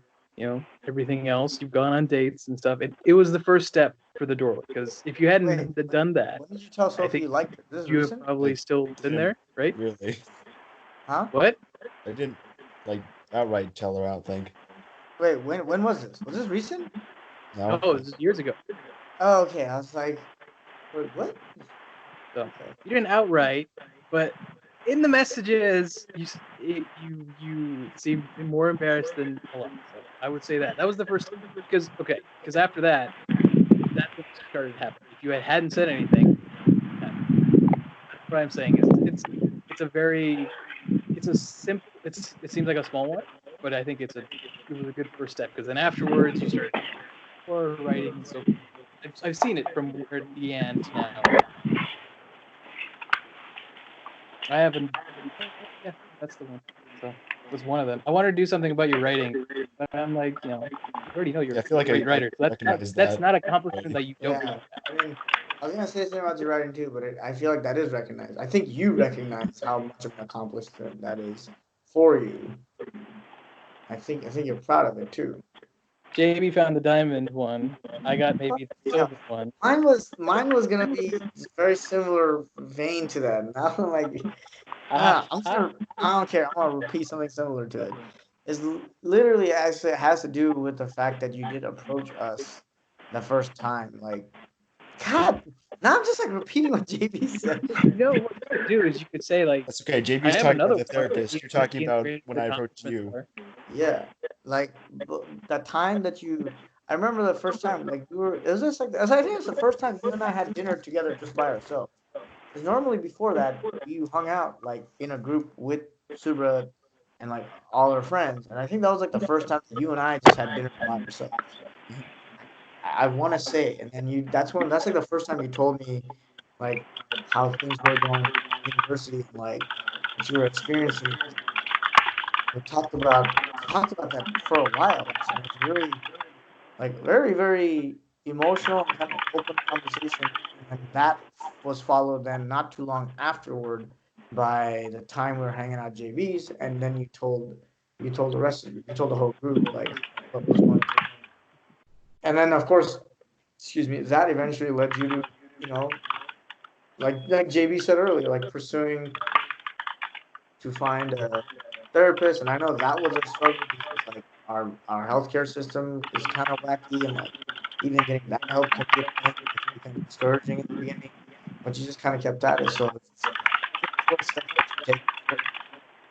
everything else. You've gone on dates and stuff. It was the first step for the doorway, because if you hadn't done that, When did you tell Sophie think you liked her? This is you recent? have probably still been there, right? Really? Huh? What? I didn't like outright tell her. I don't think. Wait, when was this? Was this recent? No. Oh, this is years ago. Oh, okay. I was like, wait, what? So Okay. you didn't outright, but in the messages, you seemed more embarrassed than a lot. So I would say that was the first, because after that, that's what started happening. If you hadn't said anything, what I'm saying is it seems like a small one, but I think it was a good first step, because then afterwards you started more writing and so I've seen it from where it began to now. I haven't. Yeah, that's the one. So it was one of them. I wanted to do something about your writing, but I'm like, you already know you're I feel like a great writer. So that's not an accomplishment that you don't know. I mean, I was gonna say something about your writing too, but I feel like that is recognized. I think you recognize how much of an accomplishment that is for you. I think you're proud of it too. Jamie found the diamond one. I got maybe the Yeah. silver one. Mine was gonna be very similar vein to that. Now I'm like, I don't care. I'm gonna repeat something similar to it. It's literally actually has to do with the fact that you did approach us the first time. Like, God, now I'm just like repeating what JB said. You know what you could do is you could say like, That's okay. I JB's have talking another about the one. therapist. You're talking about when I approached you. Yeah, like that time that you. I remember the first time, like we were. Is this like? I think it's the first time you and I had dinner together just by ourselves. Because normally before that, we hung out like in a group with Subra and like all our friends. And I think that was like the first time that you and I just had dinner by ourselves. I want to say, and then that's like the first time you told me like how things were going at university and like what you were experiencing. We talked about that for a while. And it was really like very, very emotional and kind of open conversation. And that was followed then not too long afterward by the time we were hanging out JVs, and then you told you told the whole group like what was going through. And then of course, excuse me, that eventually led you to, you know, like JB said earlier, like pursuing to find a therapist. And I know that was a struggle because like our healthcare system is kind of wacky and like even getting that help can be a pain. It can become discouraging in the beginning, but you just kind of kept at it. So it's little steps that you take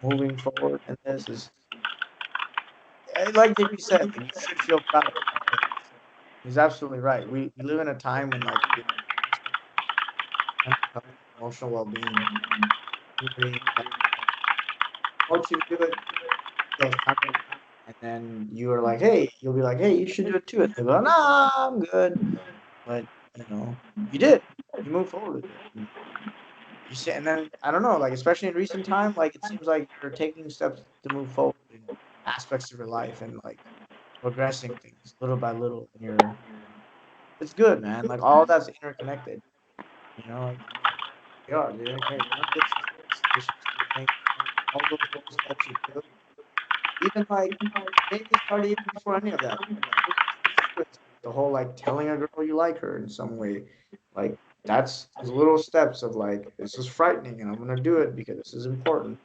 moving forward in this is like JP said, like you should feel proud of it. He's absolutely right. We live in a time when like mental health, emotional well-being, really, like, promote you to do it. Feels confident. And then you are like, hey, you'll be like, hey, you should do it too. And they go, nah, I'm good. But you know, you did. You moved forward with it. And you say, and then I don't know, like especially in recent time, like it seems like you're taking steps to move forward in aspects of your life and like progressing things little by little. And it's good, man. Like all that's interconnected. You know, like they are. They're interconnected. One gets to the next. It's just, I think all those little steps you took, even like maybe it started even before any of that. The whole like telling a girl you like her in some way, like that's those little steps of like this is frightening and I'm gonna do it because this is important.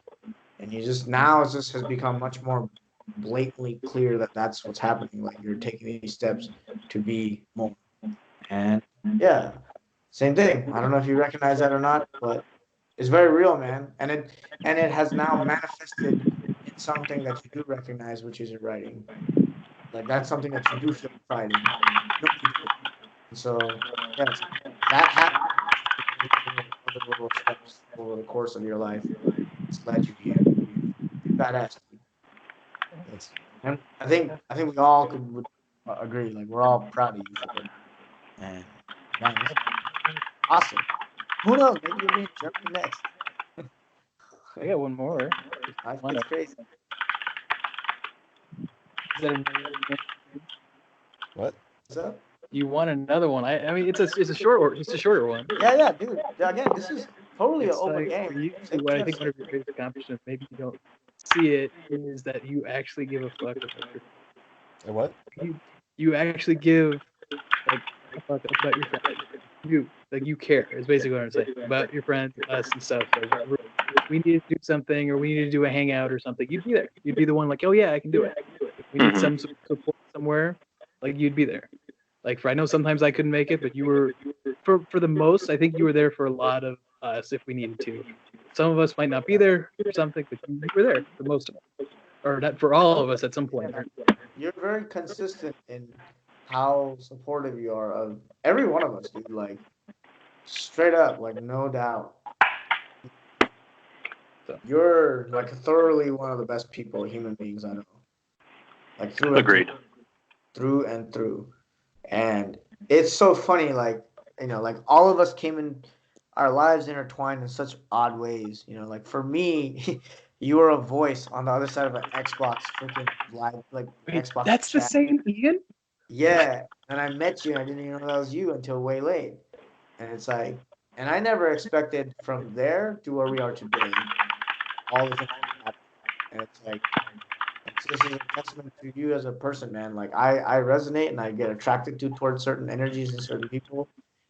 And you just now it just has become much more blatantly clear that that's what's happening. Like you're taking these steps to be more. And yeah, same thing. I don't know if you recognize that or not, but it's very real, man. And it has now manifested in something that you do recognize, which is your writing. Like that's something that you do feel pride in. No, you do. And so yeah, that happened. Other little steps over the course of your life has led you here. Badass. Thanks. And I think we all would agree. Like we're all proud of you for it. And man, this is awesome. Who knows? Maybe you'll be in Germany next. I got one more. Life gets crazy. Is that another one? What? What's up? You want another one? I mean, it's a short one, just a shorter one. Yeah, dude. Again, this is totally an It's open like game. for you, Say what what I you think one gotta of your greatest accomplishments, maybe you don't see it, is that you actually give a fuck about your. A what? You actually give like a fuck about your friends. You care is basically what I'm saying about your friends, us and stuff. Like we need to do something or we need to do a hangout or something. You'd be there. You'd be the one like, oh yeah, I can do it. If we need some support somewhere, like you'd be there. Like I know sometimes I couldn't make it, but you were for the most. I think you were there for a lot of us if we needed to. Some of us might not be there for something, but you were there for most of us, or not for all of us at some point. You're very consistent in how supportive you are of every one of us, dude. Like straight up, like no doubt. So. You're like thoroughly one of the best people, human beings I know. Like through and Agreed. through and through. And it's so funny, like, you know, like all of us came in our lives intertwined in such odd ways. You know, like for me, you were a voice on the other side of an Xbox freaking live, like Wait, Xbox that's chat. the same Ian? Yeah. And I met you and I didn't even know that was you until way late. And it's like, and I never expected from there to where we are today, all the things that happened. And it's like, This is a testament to you as a person, man. Like I resonate and I get attracted to towards certain energies and certain people,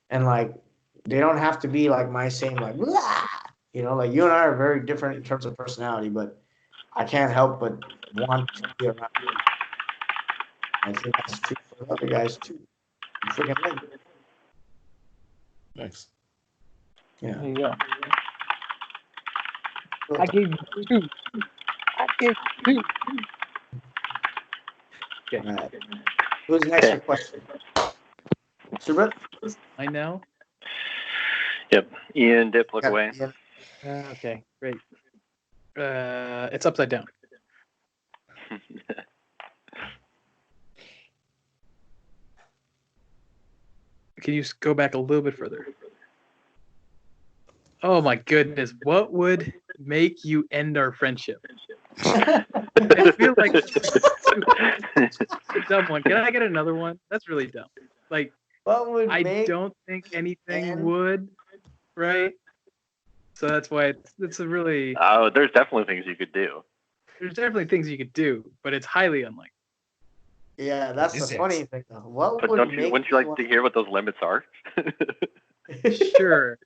and like they don't have to be like my same like "Blah!" Like you and I are very different in terms of personality, but I can't help but want to be around you. I think that's true for other guys too. You freaking like, Thanks. yeah. There you go. I gave you 2. I gave you 2. All right. Who's next for question? Super. I know. Yep. Ian, Dip, look Yeah, away. yeah. Okay, great. It's upside down. Can you go back a little bit further? Oh my goodness, what would make you end our friendship? I feel like it's a dumb one. Can I get another one? That's really dumb. Like, What would I make don't think anything and- would, right? So that's why it's a really, Oh, there's definitely things you could do. there's definitely things you could do, but it's highly unlikely. Yeah, that's Is the it? funny thing. Though. What But would wouldn't you like want- to hear what those limits are? Sure.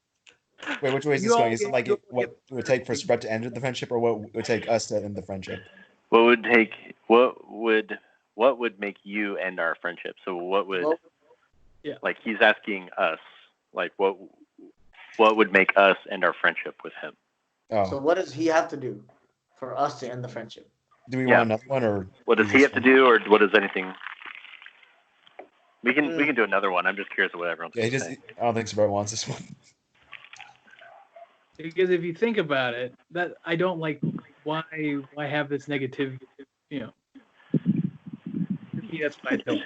Wait, which way is You this all going? Is it get- like you all what get- it would take for Spread to end the friendship, or what would take us to end the friendship? What would make you end our friendship? So what would Well, like he's asking us like what would make us end our friendship with him? Oh, So what does he have to do for us to end the friendship? do we yeah. want another one, or What does is he this have to one? do, or what does anything? We can do another one. I'm just curious what everyone's Yeah, going to say. I don't think Spread wants this one. Because if you think about it, that I don't like why have this negative, For me, that's what I don't.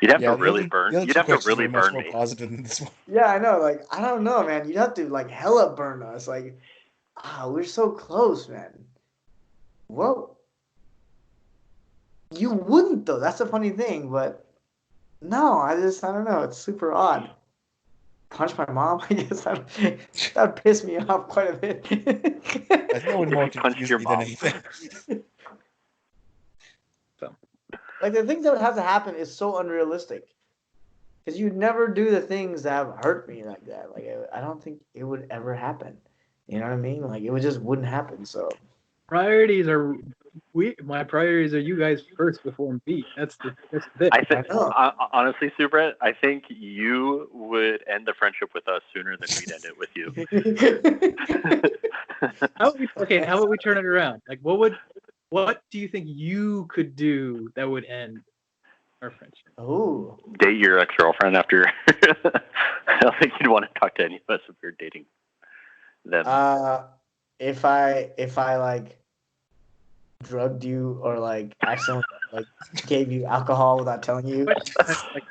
You'd have Yeah, to really the burn. other You'd two have to questions really were much burn more me. positive than this one. Yeah, I know. Like, I don't know, man. You'd have to like hella burn us. Like, we're so close, man. Well, you wouldn't though. That's the funny thing. But no, I don't know. It's super odd. Punch my mom. I guess that pissed me off quite a bit. I think that would more If you punched confuse your me than mom. anything. Like the things that would have to happen is so unrealistic. Because you'd never do the things that have hurt me like that. Like I don't think it would ever happen. You know what I mean? Like it just wouldn't happen. So Priorities are my priorities are you guys first before me. That's the thing. I think I know. honestly, Subret, I think you would end the friendship with us sooner than we'd end it with you. How about we turn it around? Like, what do you think you could do that would end our friendship? Oh, Date your ex-girlfriend after. I don't think you'd want to talk to any of us if you're dating them. if I like drugged you or like accidentally like gave you alcohol without telling you. Like,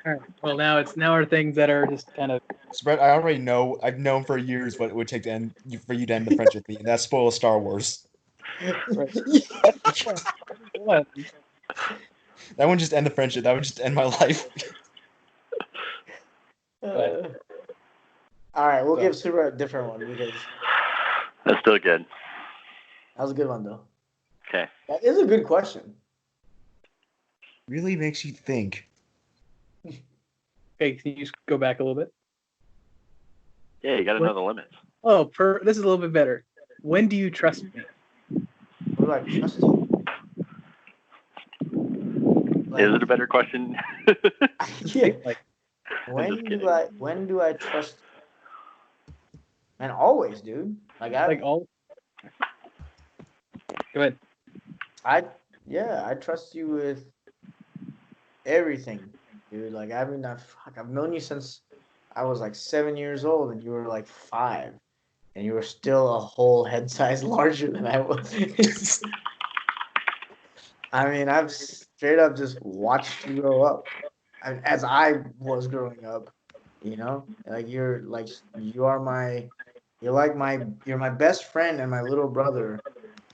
all right, well, now are things that are just kind of. Spread, I already know. I've known for years what it would take to end for you to end the friendship with me, and that's spoil Star Wars. What? That wouldn't just end the friendship. That would just end my life. All right, we'll give Super a different one because That's still good. that was a good one though. Okay. That is a good question. Really makes you think. Okay, can you just go back a little bit? Yeah, you got to know the limits. Oh, this is a little bit better. When do you trust me? What do I trust you? Is it a better question? Yeah. Like, When do I trust? And always, dude. Like I all. Go ahead. I trust you with everything, dude. Like I've known you since I was like 7 years old, and you were like 5, and you were still a whole head size larger than I was. I mean, I've straight up just watched you grow up, as I was growing up. You know, like you're my best friend and my little brother,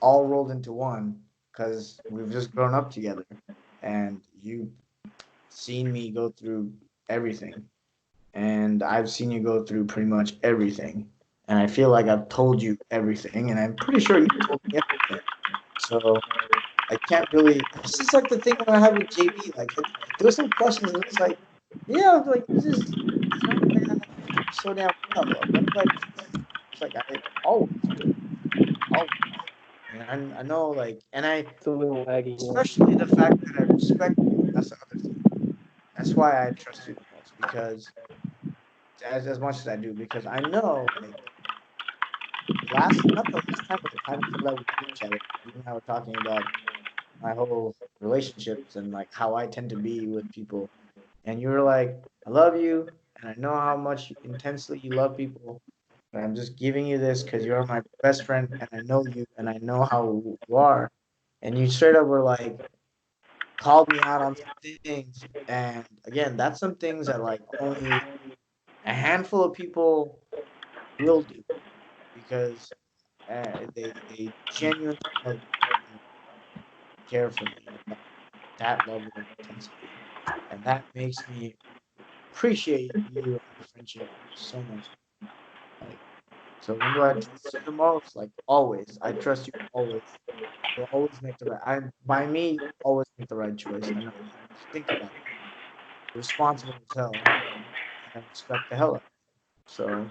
all rolled into one, because we've just grown up together, and you've seen me go through everything, and I've seen you go through pretty much everything, and I feel like I've told you everything, and I'm pretty sure you told me everything. So I can't really. It's just like the thing when I have with JB. Like there were some questions, and it's like, yeah, like you just young man, so damn well. But like, it's like I always will, always. And I know, like, and I It's a little laggy. especially the fact that I respect you. That's the other thing. That's why I trust you the most because as much as I do, because I know like not the last time, but the time before that we met each other. You and I were talking about my whole relationships and like how I tend to be with people. And you were like, I love you, and I know how much intensely you love people. But I'm just giving you this because you're my best friend, and I know you, and I know how you are. And you straight up were like, called me out on some things. And again, that's some things that like only a handful of people will do because they genuinely love you and care for me that level of intensity, and that makes me appreciate you and our friendship so much. Like, so when do I trust you the most? Like always, I trust you always. You'll always make the right. By me, you always make the right choice. And think about that. You're responsible as hell, and I respect the hell out of it. So,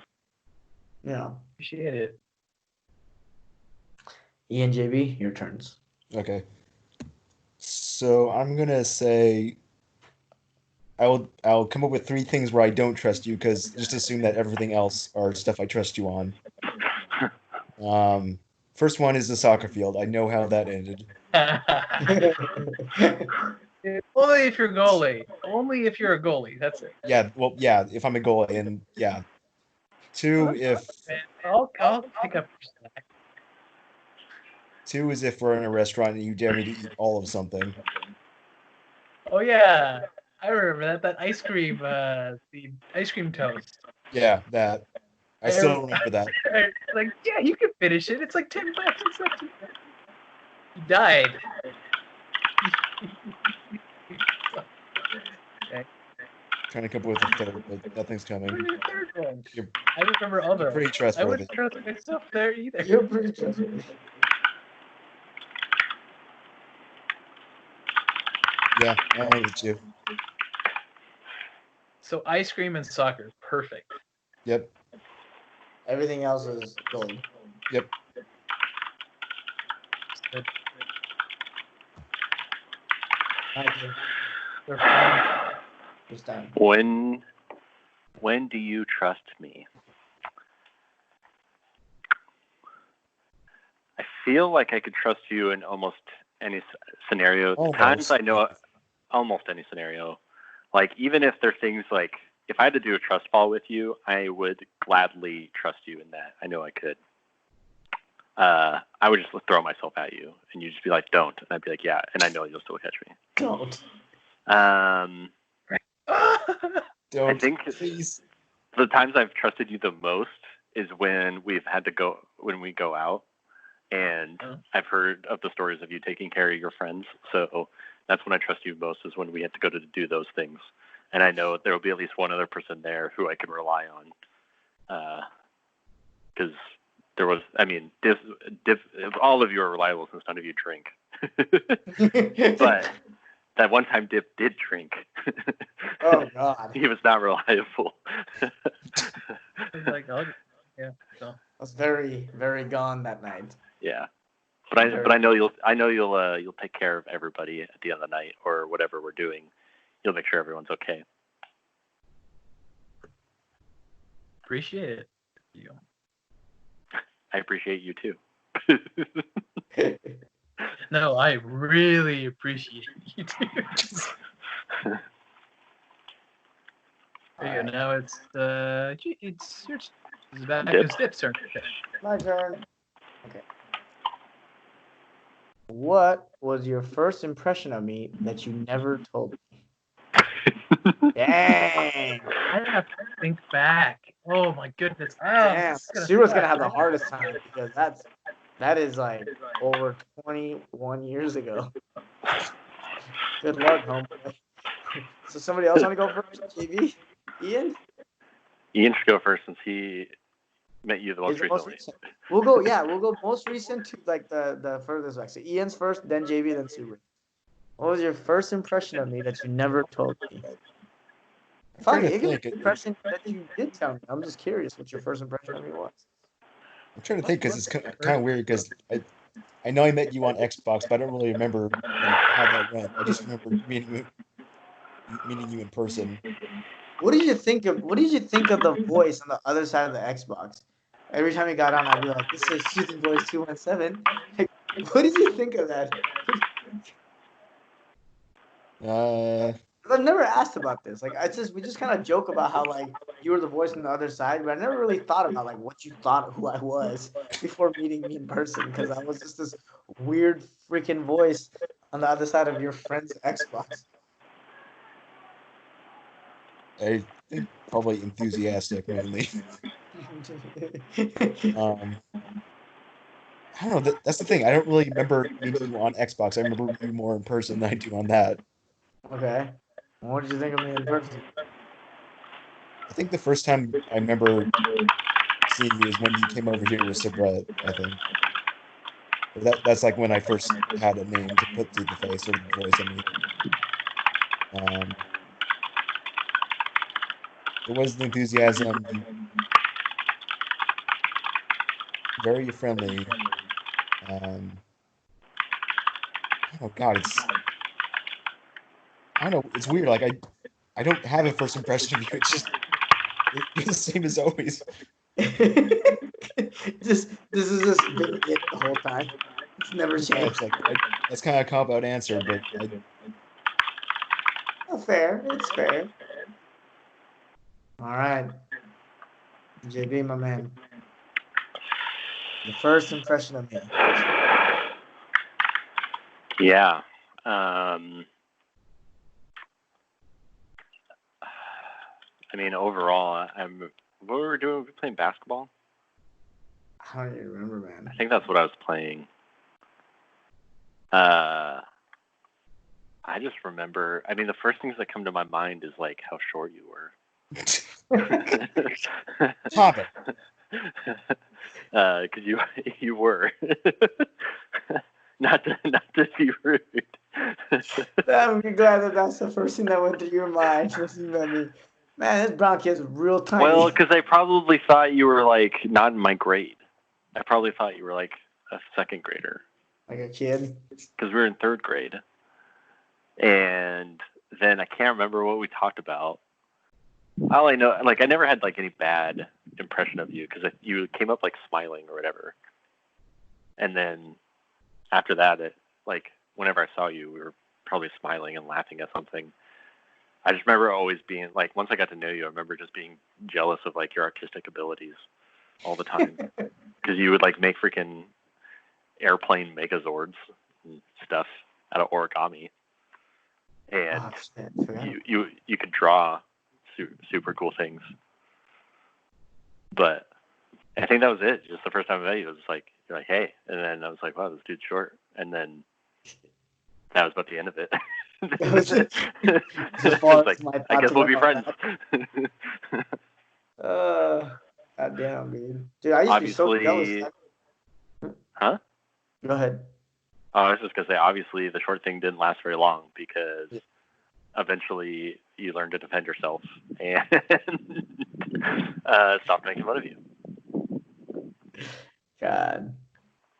you know, Appreciate it. Ian, JB, your turns. Okay. So I'm gonna say I'll come up with 3 things where I don't trust you because just assume that everything else are stuff I trust you on. First one is the soccer field. I know how that ended. Only if you're goalie. Only if you're a goalie. That's it. Yeah, well, yeah, if I'm a goalie, and yeah. 2, if Man, I'll pick up your slack. 2 is if we're in a restaurant and you dare me to eat all of something. Oh yeah, I remember that. That ice cream, the ice cream toast. Yeah, that. I still remember that. Like, yeah, you can finish it. It's like $10. It's not too bad. You died. Okay. Trying to come up with a third, but nothing's coming. Where's your third one? You're, I remember you're other. pretty I trustworthy. wouldn't trust myself there either. You're pretty trustworthy. Yeah, I agree with you. So ice cream and soccer, perfect. Yep, Everything else is gold. yep. Good. Nigel, They're fun. this time. When do you trust me? I feel like I could trust you in almost any scenario. Almost. Times I know almost any scenario. Like even if there are things like if I had to do a trust fall with you, I would gladly trust you in that. I know I could. I would just throw myself at you, and you'd just be like, "Don't," and I'd be like, "Yeah," and I know you'll still catch me. Don't. Don't, I think please. the times I've trusted you the most is when we go out, and I've heard of the stories of you taking care of your friends. So that's when I trust you most is when we have to go to do those things, and I know there will be at least one other person there who I can rely on, because there was, I mean, all of you are reliable since none of you drink, but that one time Dip did drink. Oh God. He was not reliable. I was like, oh, yeah. So. I was very, very gone that night. Yeah, but I know you'll take care of everybody at the end of the night or whatever we're doing. You'll make sure everyone's okay. Appreciate it. You. I appreciate you too. No, I really appreciate you too. There you go. Now it's your it's back to Dip's turn. Okay. My turn. Okay. What was your first impression of me that you never told me? Dang. I have to think back. Oh my goodness. Damn. Sira's gonna have the hardest time because that is like over 21 years ago. Good luck, homeboy. So somebody else want to go first? JB? Ian? Ian should go first since he Met you the Is most the most recently. recent. We'll go most recent to like the furthest back. So Ian's first, then JB, then Subaru. What was your first impression of me that you never told me? Fuck it, it could be an impression that you did tell me. I'm just curious what your first impression of me was. I'm trying to think because it's kind of weird because I know I met you on Xbox, but I don't really remember how that went. I just remember meeting you in person. What did you think of the voice on the other side of the Xbox? Every time he got on, I'd be like, "This is Soothing Voice 217." Like, what did you think of that? I've never asked about this. Like, we just kind of joke about how like you were the voice on the other side, but I never really thought about like what you thought who I was before meeting me in person because I was just this weird freaking voice on the other side of your friend's Xbox. I think probably enthusiastic mainly. I don't know. That's the thing. I don't really remember meeting you on Xbox. I remember you more in person than I do on that. Okay. What did you think of me in person? I think the first time I remember seeing you is when you came over here with Sabret, I think. That's like when I first had a name to put to the face or the voice. I mean, there was the enthusiasm, very friendly. Oh God, I don't know. It's weird. Like I don't have a first impression of you. It's just you're the same as always. This is just been it the whole time. It's never Pretty changed. much. Like that's kind of a cop out answer, but Fair. It's fair. All right, JB, my man. The first impression of me. Yeah. I mean, overall, what were we doing? Were we playing basketball? I don't even remember, man. I think that's what I was playing. I just remember. I mean, the first things that come to my mind is like how short you were. Stop it. Because you were. not to be rude. I'm glad that that's the first thing that went through your mind. Just you met me. Man, this brown kid's real tiny. Well, because I probably thought you were like not in my grade. I probably thought you were like a second grader. Like a kid. Because we were in third grade. And then I can't remember what we talked about. All I know, like I never had like any bad impression of you because you came up like smiling or whatever. And then after that, like whenever I saw you, we were probably smiling and laughing at something. I just remember always being like, once I got to know you, I remember just being jealous of like your artistic abilities all the time because you would like make freaking airplane megazords and stuff out of origami, and you could draw super cool things. But I think that was it. Just the first time I met you, it was like you're like, hey, and then I was like, wow, this dude's short, and then that was about the end of it. I was like, I guess we'll be friends. God damn, dude, I used to be so jealous. Huh? Go ahead. Oh, I was just gonna say, obviously, the short thing didn't last very long because eventually you learned to defend yourself and stopped making fun of you. God,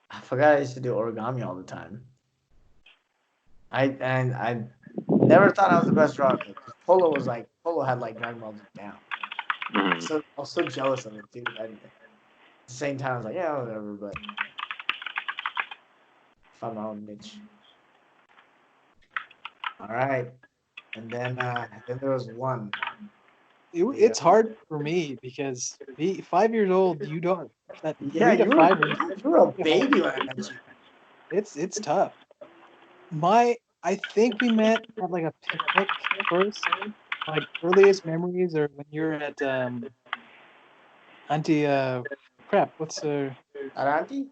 I forgot I used to do origami all the time. I never thought I was the best drawer. Polo had like Dragon Ball down. Mm-hmm. So I was so jealous of it, dude. At the same time, I was like, yeah, whatever. But I found my own niche. All right, and then there was one. It's hard for me because 5 years old, you don't. That Yeah, 3 to 5 you were a baby when I met you. It's tough. I think we met at like a picnic first. Like earliest memories are when you're at Auntie what's her At Auntie?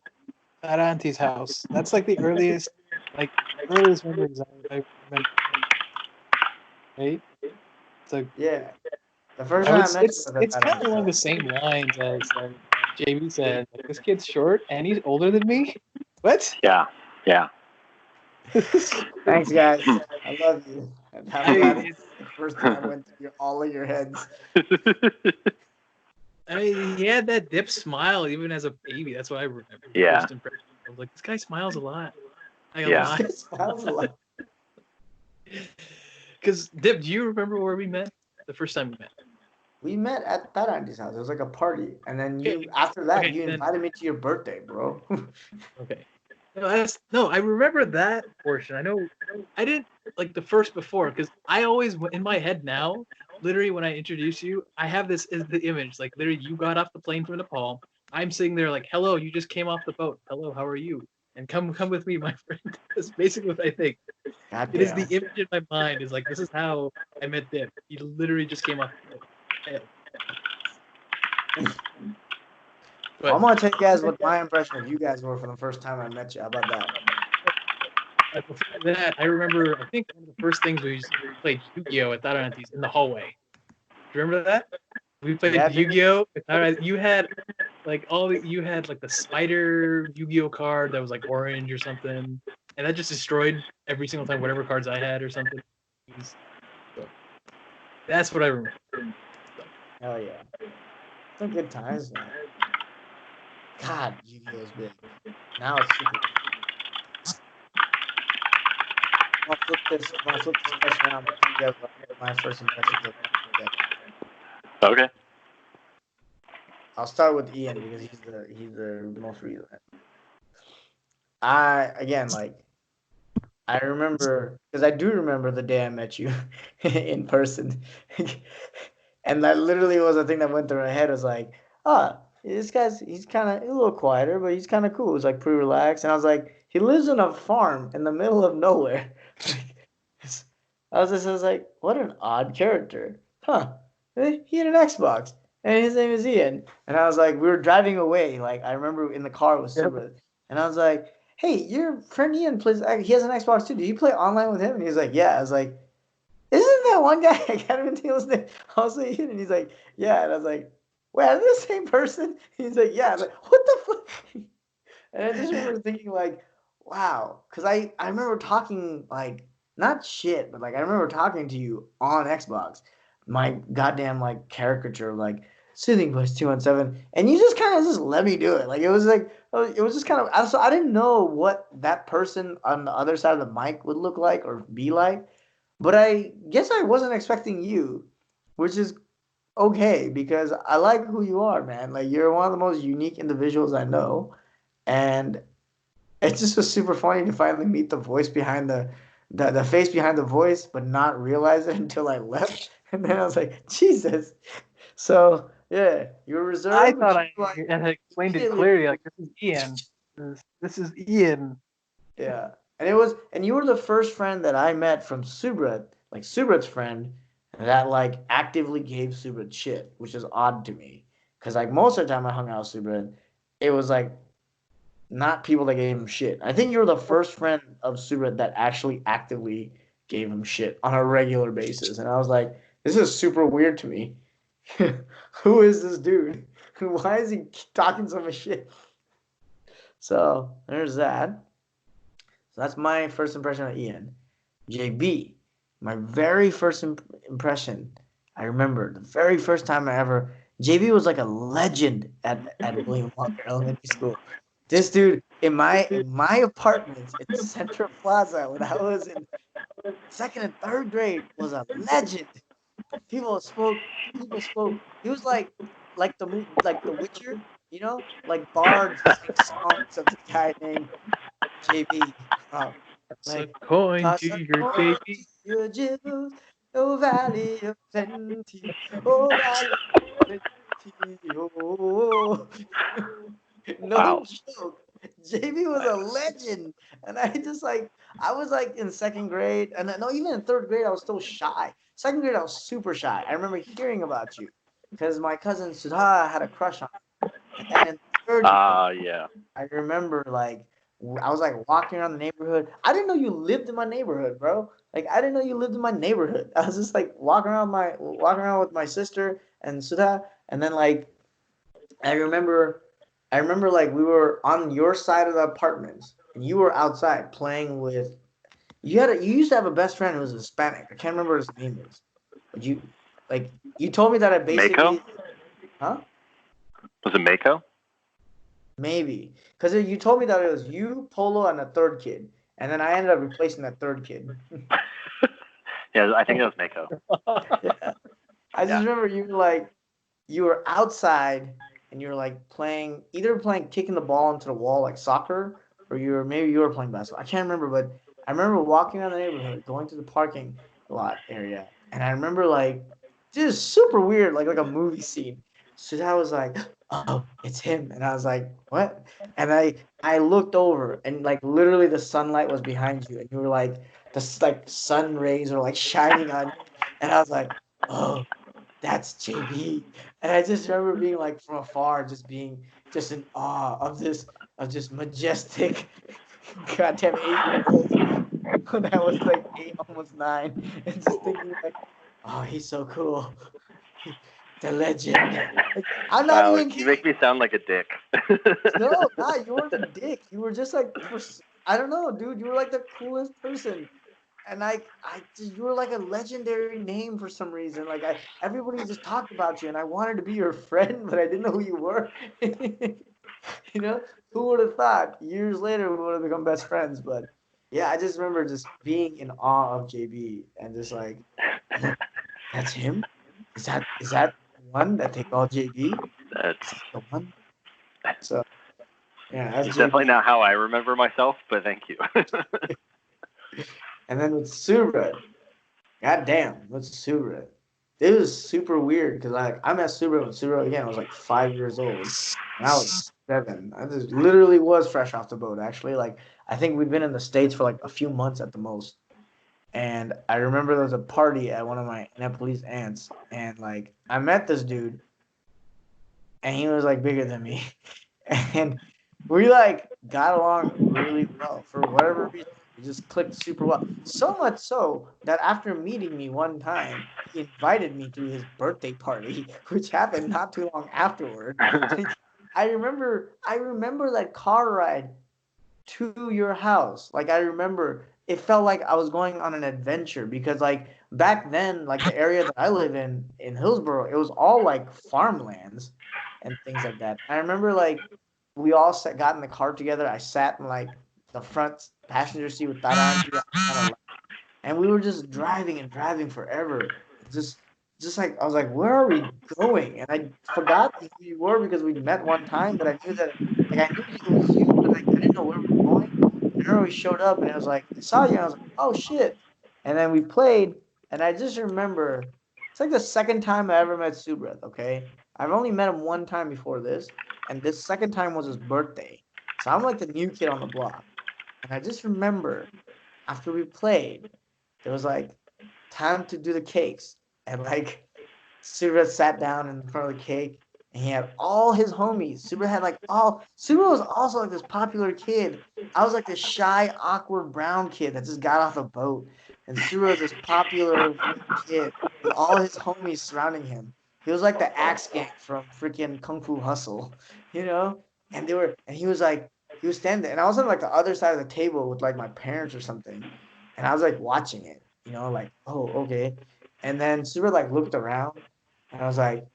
At Auntie's house. That's like the earliest memories I remember. Right? So yeah. The first time I met you was it's at kind of Auntie's along the house. same lines as JB said, like, this kid's short and he's older than me? What? Yeah. Thanks, guys. I love you. And I'm Hey, glad it's the first thing I went through all of your heads. I mean, he had that dip smile even as a baby. That's what I remember. Yeah. First impression. I was like, this guy smiles a lot. Like, a Yeah. lot. It smiles a lot. Because, Dip, do you remember where we met? The first time we met? We met at that auntie's house. It was like a party, and then after that, you invited me to your birthday, bro. Okay. No, I remember that portion. I know I didn't like the first before because I always in my head now, literally when I introduce you, I have this as the image. Like literally, you got off the plane from Nepal. I'm sitting there like, "Hello, you just came off the boat. Hello, how are you?" And come with me, my friend. That's basically what I think. God It is damn. the image in my mind. Is like this is how I met Dip. He literally just came off the boat. But I'm gonna tell you guys what my impression of you guys were from the first time I met you. How about that? before that, I remember. I think one of the first things we played Yu-Gi-Oh at that auntie's in the hallway. Do you remember that? We played Yeah, dude. Yu-Gi-Oh. You had like you had like the spider Yu-Gi-Oh card that was like orange or something, and that just destroyed every single time whatever cards I had or something. That's what I remember. Hell yeah. Some good times, man. God, Yu-Gi-Oh's big. Now it's super. I'm gonna flip this question around. You guys my first impression of Yu-Gi-Oh. Okay. I'll start with Ian because he's the most recent. I remember because I do remember the day I met you in person, and that literally was the thing that went through my head. Was like, he's kind of a little quieter, but he's kind of cool. He's like pretty relaxed, and I was like, he lives in a farm in the middle of nowhere. I was like, what an odd character, huh? He had an Xbox, and his name is Ian. And I was like, we were driving away. Like I remember in the car with Subra, and I was like, hey, your friend Ian plays. He has an Xbox too. Do you play online with him? And he's like, yeah. I was like, isn't that one guy? I can't even think of his name. Also Ian, and he's like, yeah. And I was like, wait, are they the same person? He's like, yeah. I was like, what the fuck? And I just remember thinking like, wow, because I remember talking like not shit, but like I remember talking to you on Xbox, my goddamn like caricature of like Soothing Voice 217, and you just kind of just let me do it. Like it was just kind of so I didn't know what that person on the other side of the mic would look like or be like, but I guess I wasn't expecting you, which is okay because I like who you are, man. Like you're one of the most unique individuals I know. And it just was super funny to finally meet the voice behind the face behind the voice, but not realize it until I left. And then I was like, Jesus. So yeah, you were reserved. I thought I like, had explained it clearly. Like this is Ian. This is Ian. Yeah, and you were the first friend that I met from Subrat, like Subrat's friend, that like actively gave Subrat shit, which is odd to me, because like most of the time I hung out with Subrat, it was like not people that gave him shit. I think you were the first friend of Subrat that actually actively gave him shit on a regular basis. And I was like, this is super weird to me. Who is this dude? Why is he talking so much shit? So there's that. So that's my first impression of Ian. JB, my very first impression, I remember the very first time JB was like a legend at William Walker Elementary School. This dude in my apartments in Central Plaza when I was in second and third grade was a legend. People spoke. He was like The Witcher, you know, like bards sing songs of this guy named JB. Like coin toss to a your coin JB. to your jewels, oh valley of plenty, oh valley of plenty, oh. No Wow. joke. JB was a legend, and I was like in second grade, and no, even in third grade I was still shy. Second grade I was super shy. I remember hearing about you because my cousin Sudha had a crush on you. And then in third grade, Yeah. I remember like I was like walking around the neighborhood. I didn't know you lived in my neighborhood, bro. Like I didn't know you lived in my neighborhood. I was just like walking around with my sister and Sudha, and then like I remember I remember like we were on your side of the apartments and you were outside playing with. You used to have a best friend who was Hispanic. I can't remember what his name is, but you told me that I Mako? basically, huh? Was it Mako? Maybe because you told me that it was you, Polo, and a third kid, and then I ended up replacing that third kid. Yeah, I think it was Mako. Yeah. I Yeah. just remember you were outside and you were like playing kicking the ball into the wall like soccer, or maybe you were playing basketball. I can't remember, but I remember walking around the neighborhood, going to the parking lot area, and I remember like just super weird, like a movie scene. So I was like, "Oh, it's him," and I was like, "What?" And I looked over, and like literally the sunlight was behind you, and you were like like sun rays are like shining on you, and I was like, "Oh, that's JB." And I just remember being like from afar, just being just in awe of this majestic, goddamn 8 year old when I was like 8, almost 9, and just thinking like, oh, he's so cool, the legend. Like, I'm not Wow, even you kidding. make me sound like a dick. No, nah, you weren't a dick. You were just like I don't know, dude. You were like the coolest person. And you were like a legendary name for some reason. Like everybody just talked about you, and I wanted to be your friend, but I didn't know who you were. You know, who would have thought? Years later, we would have become best friends. But yeah, I just remember just being in awe of JB and just like, oh, that's him. Is that one that they call JB? That's Is that the one? So yeah, that's definitely JB. not how I remember myself, but thank you. And then with Subra, god damn, with Subra. It was super weird because I met Subra when Subra again I was like 5 years old and I was 7. I just literally was fresh off the boat actually. Like I think we'd been in the States for like a few months at the most. And I remember there was a party at one of my Nepalese aunts, and like I met this dude and he was like bigger than me. And we like got along really well for whatever reason. We just clicked super well. So much so that after meeting me one time, he invited me to his birthday party, which happened not too long afterward. Like, I remember that car ride to your house. Like I remember it felt like I was going on an adventure because like back then, like the area that I live in Hillsborough, it was all like farmlands and things like that. I remember like we all got in the car together. I sat in like the front passenger seat with Tara Auntie on the left, and we were just driving and driving forever. Just like I was like, where are we going? And I forgot who you were because we met one time, but I knew that like I knew it was you, but like I didn't know where we were going. I remember we showed up and it was like I saw you and I was like, oh shit. And then we played, and I just remember it's like the second time I ever met Subreth, okay? I've only met him one time before this, and this second time was his birthday. So I'm like the new kid on the block. And I just remember after we played, there was like time to do the cakes. And like Suba sat down in front of the cake and he had all his homies. Suba was also like this popular kid. I was like this shy, awkward brown kid that just got off a boat. And Suba was this popular kid with all his homies surrounding him. He was like the Axe Gang from freaking Kung Fu Hustle, you know? And he was standing there. And I was on like the other side of the table with like my parents or something. And I was like watching it, like, oh, okay. And then Suba like looked around and I was like,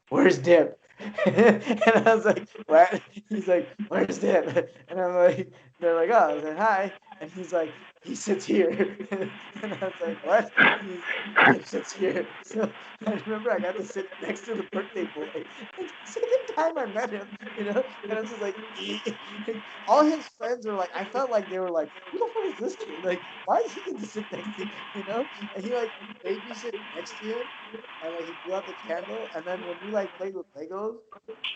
where's Dip? And I was like, what? He's like, where's Dip? And I'm like, they're like, oh, I said, hi. And he's like, he sits here. And I was like, what? And he's like, Dip sits here. So I remember I got to sit next to the birthday boy. Like the second time I met him, and I was just like, like, all his friends were like, I felt like they were like, who the fuck is this kid? Like, why does he get to sit next to, And he like made me sit next to him and like he blew out the candle. And then when we like played with Legos,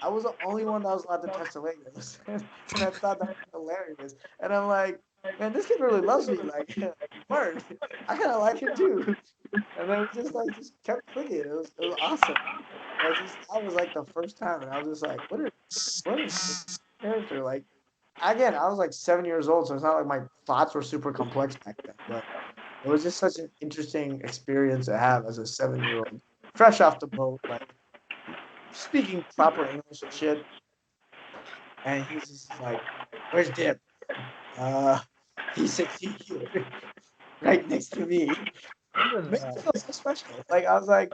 I was the only one that was allowed to touch the Legos, and I thought that was hilarious. And I'm like, man, this kid really loves me. Like, word, I kind of like him too. And then we just kept clicking. It was awesome. That was like the first time, and I was just like, what a character. Like again, I was like 7 years old, so it's not like my thoughts were super complex back then, but it was just such an interesting experience to have as a 7 year old, fresh off the boat, like speaking proper English and shit. and he's just like, "Where's Dip?" He's 16 here, right next to me. It made me feel so special. Like I was like,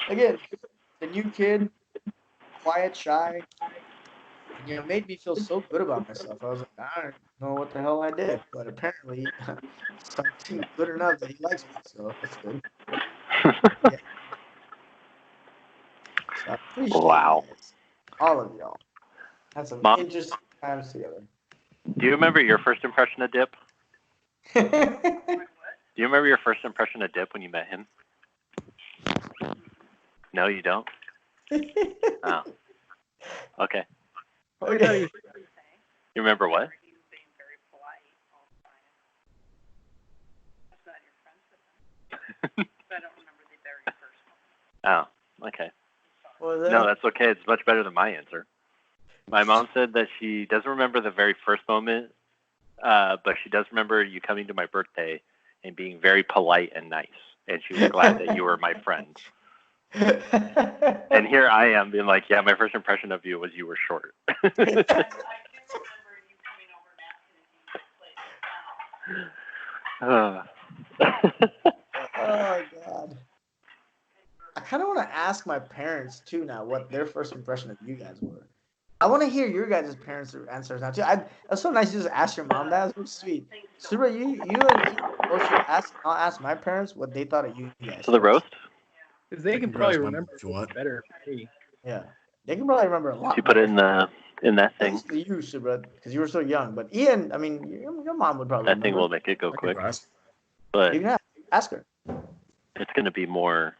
again, the new kid, quiet, shy. Made me feel so good about myself. I was like, I don't know what the hell I did, but apparently something good enough that he likes me. So that's good. Yeah. So I appreciate Wow. you guys, all of y'all. Had some Mom? interesting times together. Do you remember your first impression of Dip? Do you remember your first impression of Dip when you met him? No, you don't? Oh. Okay. Okay. You remember what? He was being very polite all the time. That's not your friends with him. But I don't remember the very first one. Oh, okay. What was that? No, that's okay. It's much better than my answer. My mom said that she doesn't remember the very first moment, but she does remember you coming to my birthday and being very polite and nice. And she was glad that you were my friend. And here I am being like, yeah, my first impression of you was you were short. I do remember you coming over and asking if you could play. Oh God. I kind of want to ask my parents too now what their first impression of you guys were. I want to hear your guys' parents' answers now too. That's so nice to just ask your mom that. That's so sweet. Super, you and me both should ask. I'll ask my parents what they thought of you guys. So the roast? Because they I can can grasp probably mine remember if you want. better than me. Yeah, they can probably remember a lot. You put it in that At thing. least for you, Super, because you were so young. But Ian, I mean, your mom would probably That thing remember. will make it go I can quick. grasp. But You can ask her. it's going to be more.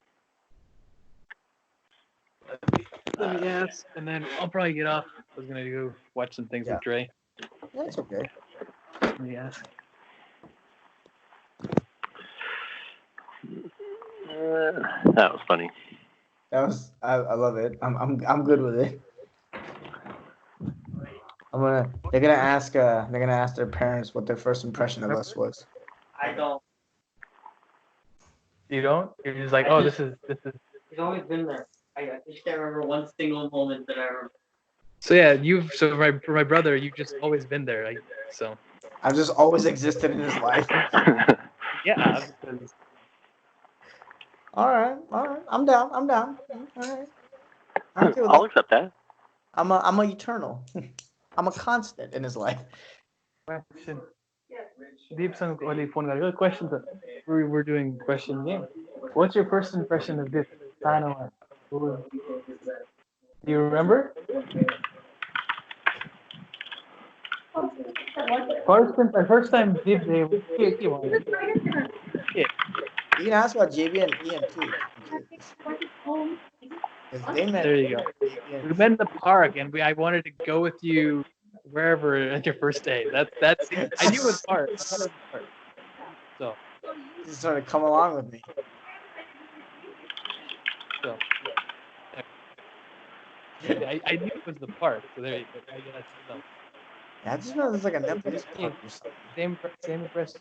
Let me ask, and then I'll probably get off. I was gonna go watch some things Yeah. with Dre. That's okay. Let me ask. That was funny. That was I love it. I'm good with it. They're gonna ask their parents what their first impression of us was. I don't. You don't? You're just like, oh, this is. He's always been there. I just can't remember one single moment that I remember. So yeah, for my brother, you've just always been there. So I've just always existed in his life. yeah. Because, All right. I'm down. All right. I'm okay with I'll that. accept that. I'm a eternal. I'm a constant in his life. question. Deep Sung only phone got a question. We're doing question game. What's your first impression of this? Do you remember? First time Deep they You can ask about JB and Ian too. Because they met. There you go. Ian. We met in the park, and I wanted to go with you wherever at your first day. That's I knew it was park. So You just sort of come along with me. so I knew it was the park. So there you go. I guess so. Yeah, I just know there's like a Nepalese park or something. Same impression.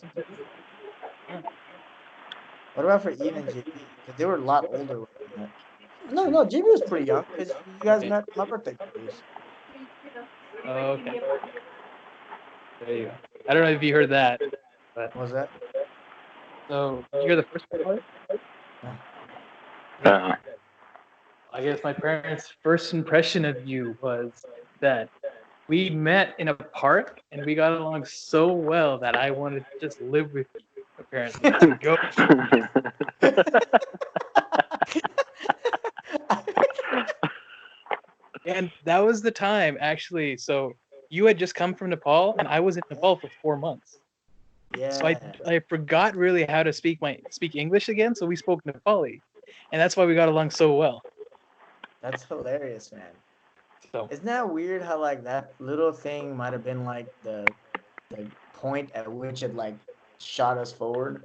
What about for Ian and JB? Because they were a lot older when we met. No, JB was pretty young because you guys met my birthday parties. Oh, okay. There you go. I don't know if you heard that, but What was that? so you hear the first part? I guess my parents' first impression of you was that we met in a park and we got along so well that I wanted to just live with you. Apparently, go. And that was the time, actually. So you had just come from Nepal, and I was in Nepal for 4 months. Yeah. So I forgot really how to speak English again. So we spoke Nepali, and that's why we got along so well. That's hilarious, man. So Isn't that weird how like that little thing might have been like the point at which it like shot us forward?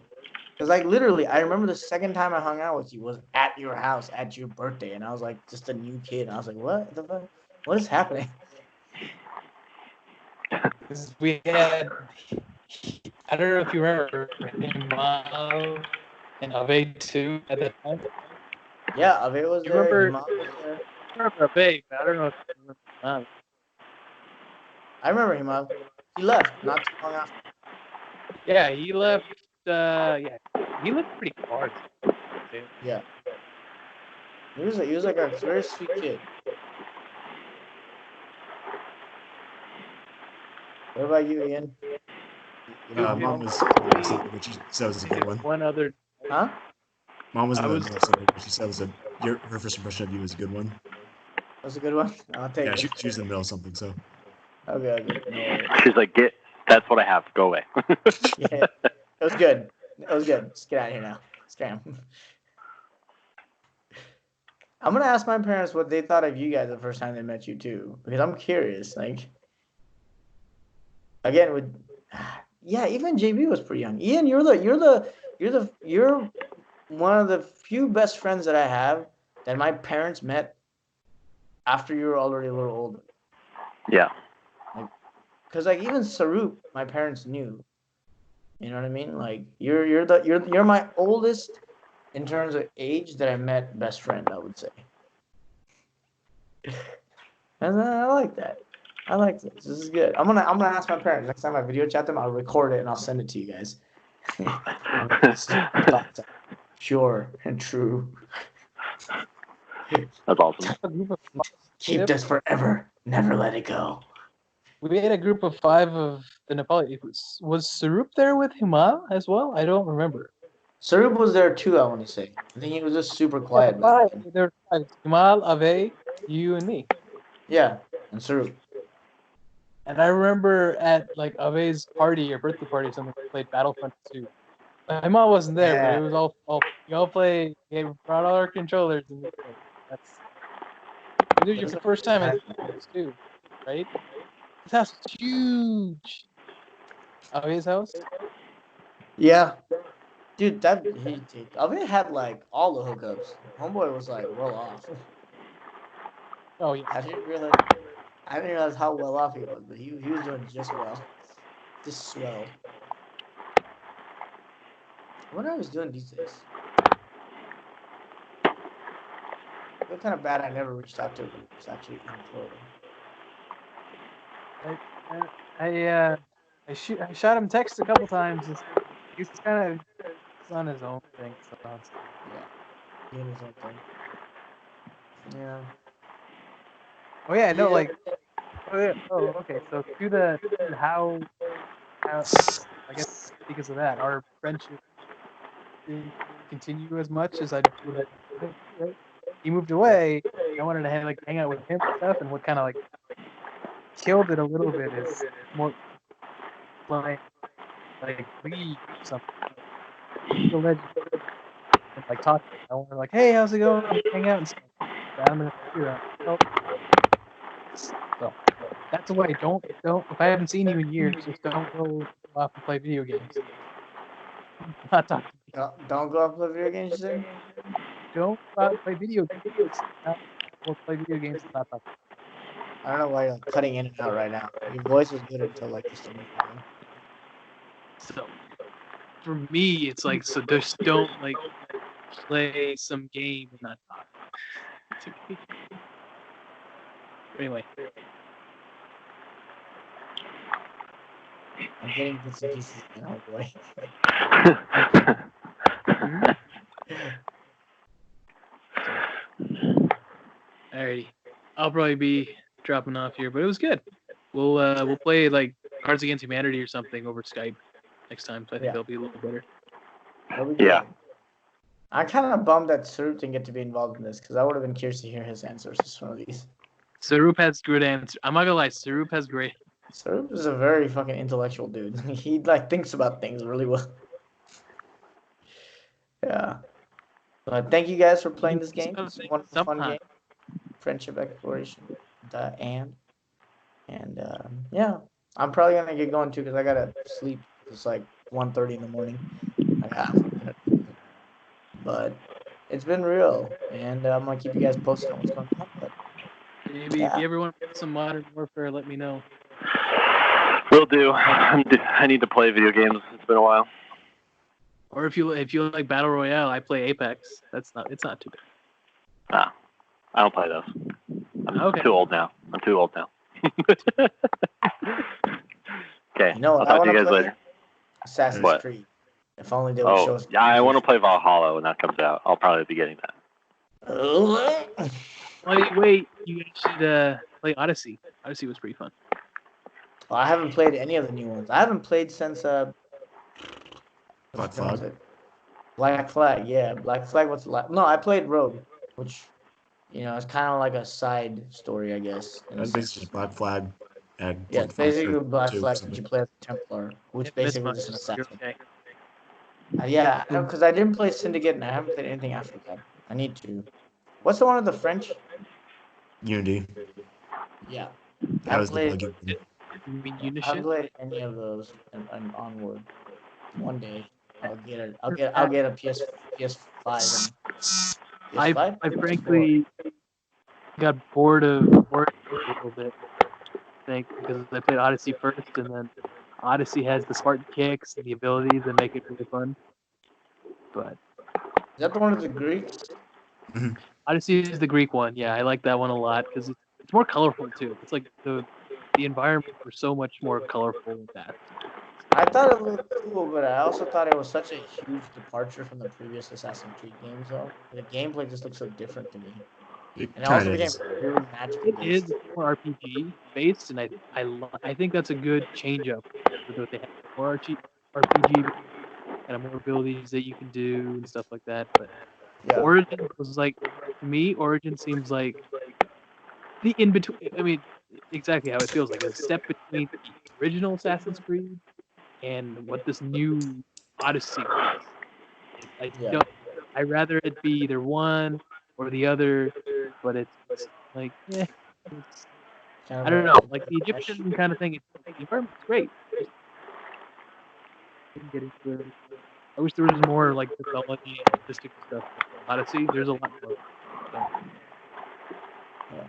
Because like literally, I remember the second time I hung out with you was at your house at your birthday, and I was like just a new kid, and I was like, what the fuck? What is happening? we had, I don't know if you remember, Himal and Ave too at that time. Yeah, Ave was You there. remember? Himal was there. I remember Ave, but I don't know if you remember Himal. I remember him. He left not too long after. Yeah, he left. Yeah, he left pretty hard. Yeah. He was like a very sweet kid. What about you, Ian? Mom was but she said it was a good one. One other. Huh? Mom was I in the was- middle, so she said her first impression of you was a good one. That's a good one. I'll take Yeah, it. she was in the middle of something, so. Okay. No worries. She's like, that's what I have. Go away. Yeah. It was good. It was good. Just get out of here now. Scram. I'm gonna ask my parents what they thought of you guys the first time they met you too, because I'm curious. Like, again, even JB was pretty young. Ian, you're one of the few best friends that I have that my parents met after you were already a little older. Yeah. Because like even Sarup, my parents knew. You know what I mean? Like you're my oldest in terms of age that I met best friend, I would say. And I like that. I like this. This is good. I'm gonna ask my parents next time I video chat them. I'll record it and I'll send it to you guys. Pure and true. That's awesome. A group of Keep this forever. Never let it go. We had a group of 5 of the Nepali. Was Sarup there with Himal as well? I don't remember. Sarup was there too, I want to say. I think he was just super quiet. Five. There were 5. Himal, Ave, you, and me. Yeah, and Sarup. And I remember at like Ave's party or birthday party or something, we played Battlefront 2. Himal wasn't there, but it was all we all played. We brought all our controllers and we played. It was your first time at house too, right? His house was huge. Ave's house? Yeah. Dude, Ave had like all the hookups. Homeboy was like well off. Oh yeah. I didn't realize how well off he was, but he was doing just well. Just swell. I wonder how he's doing these days. I feel kind of bad I never reached out to him. It's actually in Florida. I shot him text a couple times. He's kind of on his own thing. So. Yeah. Doing his own thing. Yeah. Oh yeah, no, like. Oh yeah. Oh okay. So to how I guess because of that, our friendship didn't continue as much as I would have. Right? He moved away. I wanted to hang out with him and stuff, and what kind of like killed it a little bit is more playing like League or something. League of Legends. And, like talking. I want to like, hey, how's it going? Hang out and stuff. I'm gonna do that. So that's why don't. If I haven't seen you in years, just don't go off and play video games. Not talking. Don't go off and play video games, you said? Don't go out and play video games. We'll play video games. Not talking. I don't know why you're like cutting in and out right now. Your voice was good until like this. So for me, it's like so just don't like play some game and not talk to me. Anyway. I'm getting bits and pieces in, oh boy. Alrighty. I'll probably be dropping off here, but it was good. We'll play like Cards Against Humanity or something over Skype next time, so I think that'll be a little better. Yeah. I'm kind of bummed that Sarup didn't get to be involved in this because I would have been curious to hear his answers to some of these. Sarup has good answers. I'm not gonna lie, Sarup has great. Sarup is a very fucking intellectual dude. He like thinks about things really well. Yeah. But thank you guys for playing this game. It's a wonderful, fun game. Friendship exploration. And yeah, I'm probably gonna get going too because I gotta sleep. It's like 1:30 in the morning. But it's been real, and I'm gonna keep you guys posted on what's going on. But maybe if you ever want to play some Modern Warfare, let me know. Will do. I need to play video games. It's been a while. Or if you like Battle Royale, I play Apex. It's not too bad. Ah, I don't play those. I'm too old now. Okay. You know I'll what I talk to want you to guys play? later. Assassin's What? Creed. If only they would show Oh, us. yeah, I want to play Valhalla when that comes out. I'll probably be getting that. Wait, you guys should play Odyssey. Odyssey was pretty fun. Well, I haven't played any of the new ones. I haven't played since Black which one was Flag. it? Black Flag, yeah. Black Flag was no, I played Rogue, which it's kind of like a side story, I guess. In a I think it's sense. just Black Flag at Yeah, like it's basically 5 Black 2 or Flag, but you something. play as a Templar, which Miss basically Much. just an You're assassin. okay. Yeah, because I didn't play Syndicate and I haven't played anything after that. I need to. What's the one with the French? Unity. Yeah, I That haven't was the played. buggy one. You mean I haven't Unishin? played any of those, and onward. One day I'll get it. I'll get a PS5 and PS5. I PS4. frankly got bored of Origin a little bit, I think, because I played Odyssey first, and then Odyssey has the Spartan kicks and the abilities that make it really fun. But Is that the one with the Greeks? Odyssey is the Greek one. Yeah, I like that one a lot because it's more colorful too. It's like the environments were so much more colorful with that. I thought it looked cool, but I also thought it was such a huge departure from the previous Assassin's Creed games, though. The gameplay just looks so different to me. It And it kind also of became is. really magical It is based. more RPG based, and I think that's a good change up with what they have. More RPG, kind of more abilities that you can do and stuff like that. But Yeah. Origin was like, to me, Origin seems like the in between. I mean, exactly how it feels like a step between the original Assassin's Creed and what this new Odyssey was. Yeah. I'd rather it be either one or the other, but it's like, it's, Kind I of don't a know, like the Egyptian kind of thing. The environment's great. Just didn't get into it. I wish there was more like mythology and mystical stuff. Odyssey, there's a lot more. So,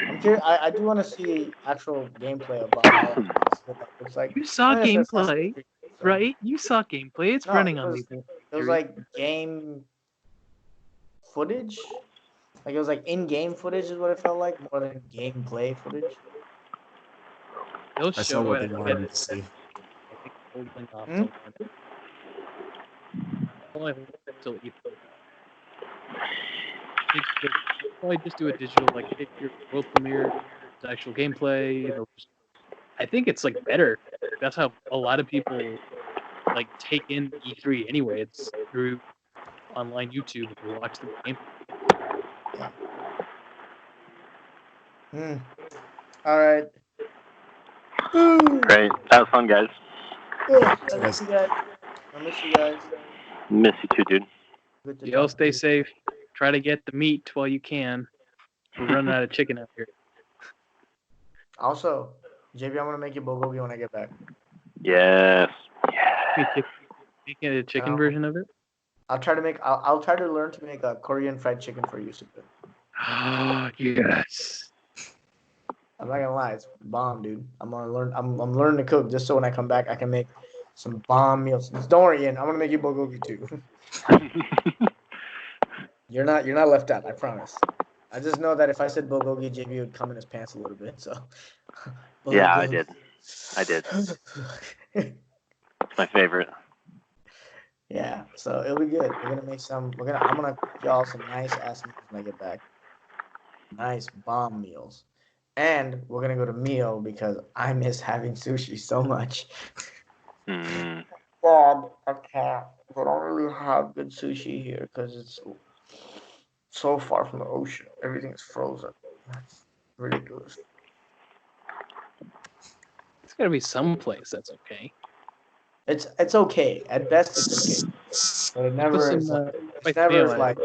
I'm curious. I do want to see actual gameplay of Valhalla. See what that looks like. you saw I mean, it's Assassin's gameplay, Creed, so- right? You saw gameplay. It's No, running it on was Maple. it was like game footage. Like it was like in-game footage is what it felt like, more than gameplay footage. They'll I saw show what it. they wanted to see. I think holding off Hmm? till then. Probably hold till E3. They'll probably just do a digital, like, hey, your world premiere, it's actual gameplay. I think it's like better. That's how a lot of people like take in E3 anyway. It's through online YouTube and they watch the game. All right. Great. That was fun, guys. I miss you guys. I miss you guys. Miss you too, dude. Good to Y'all talk to stay you. safe. Try to get the meat while you can. We're running out of chicken out here. Also, JB, I'm gonna make you bulgogi when I get back. Yes. Making a chicken version of it. I'll try to make. I'll try to learn to make a Korean fried chicken for you, Super. Oh yes. I'm not gonna lie, it's bomb, dude. I'm gonna learn. I'm learning to cook just so when I come back, I can make some bomb meals. Don't worry, Ian. I'm gonna make you bulgogi too. You're not left out. I promise. I just know that if I said bulgogi, JB would come in his pants a little bit. So. Yeah, I did. It's my favorite. Yeah, so it'll be good. We're gonna make some. I'm gonna cook y'all some nice ass meals when I get back. Nice bomb meals, and we're gonna go to Mio because I miss having sushi so much. Mm. God, I can't. They don't really have good sushi here because it's so far from the ocean. Everything is frozen. That's ridiculous. It's gotta be some place that's okay. It's okay. At best, it's okay, but it never some, is. Like, spicy it's never mayo is in like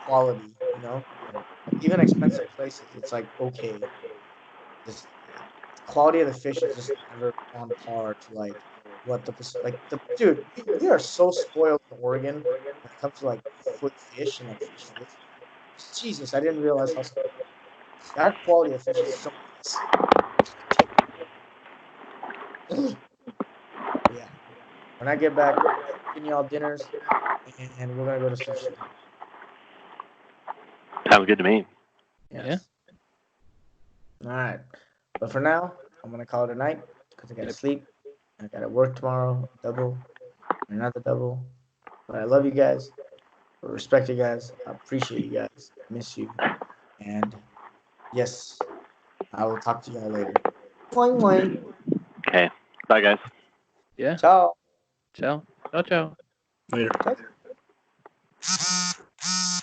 quality. You know, like even expensive places, it's like okay. Just quality of the fish is just never on par to like what the dude. We are so spoiled in Oregon when it comes to like fish and like fish flavors. Jesus, I didn't realize how our quality of fish is so nice. Yeah. When I get back, getting y'all dinners, and we're gonna go to sushi. Sounds good to me. Yes. Yeah. All right. But for now, I'm gonna call it a night because I gotta sleep. I gotta work tomorrow, double, another double. But I love you guys. I respect you guys. I appreciate you guys. Miss you. And yes, I will talk to y'all later. Boing, boing. Okay. Bye, guys. Yeah. Ciao. Ciao. Ciao. Ciao. Ciao.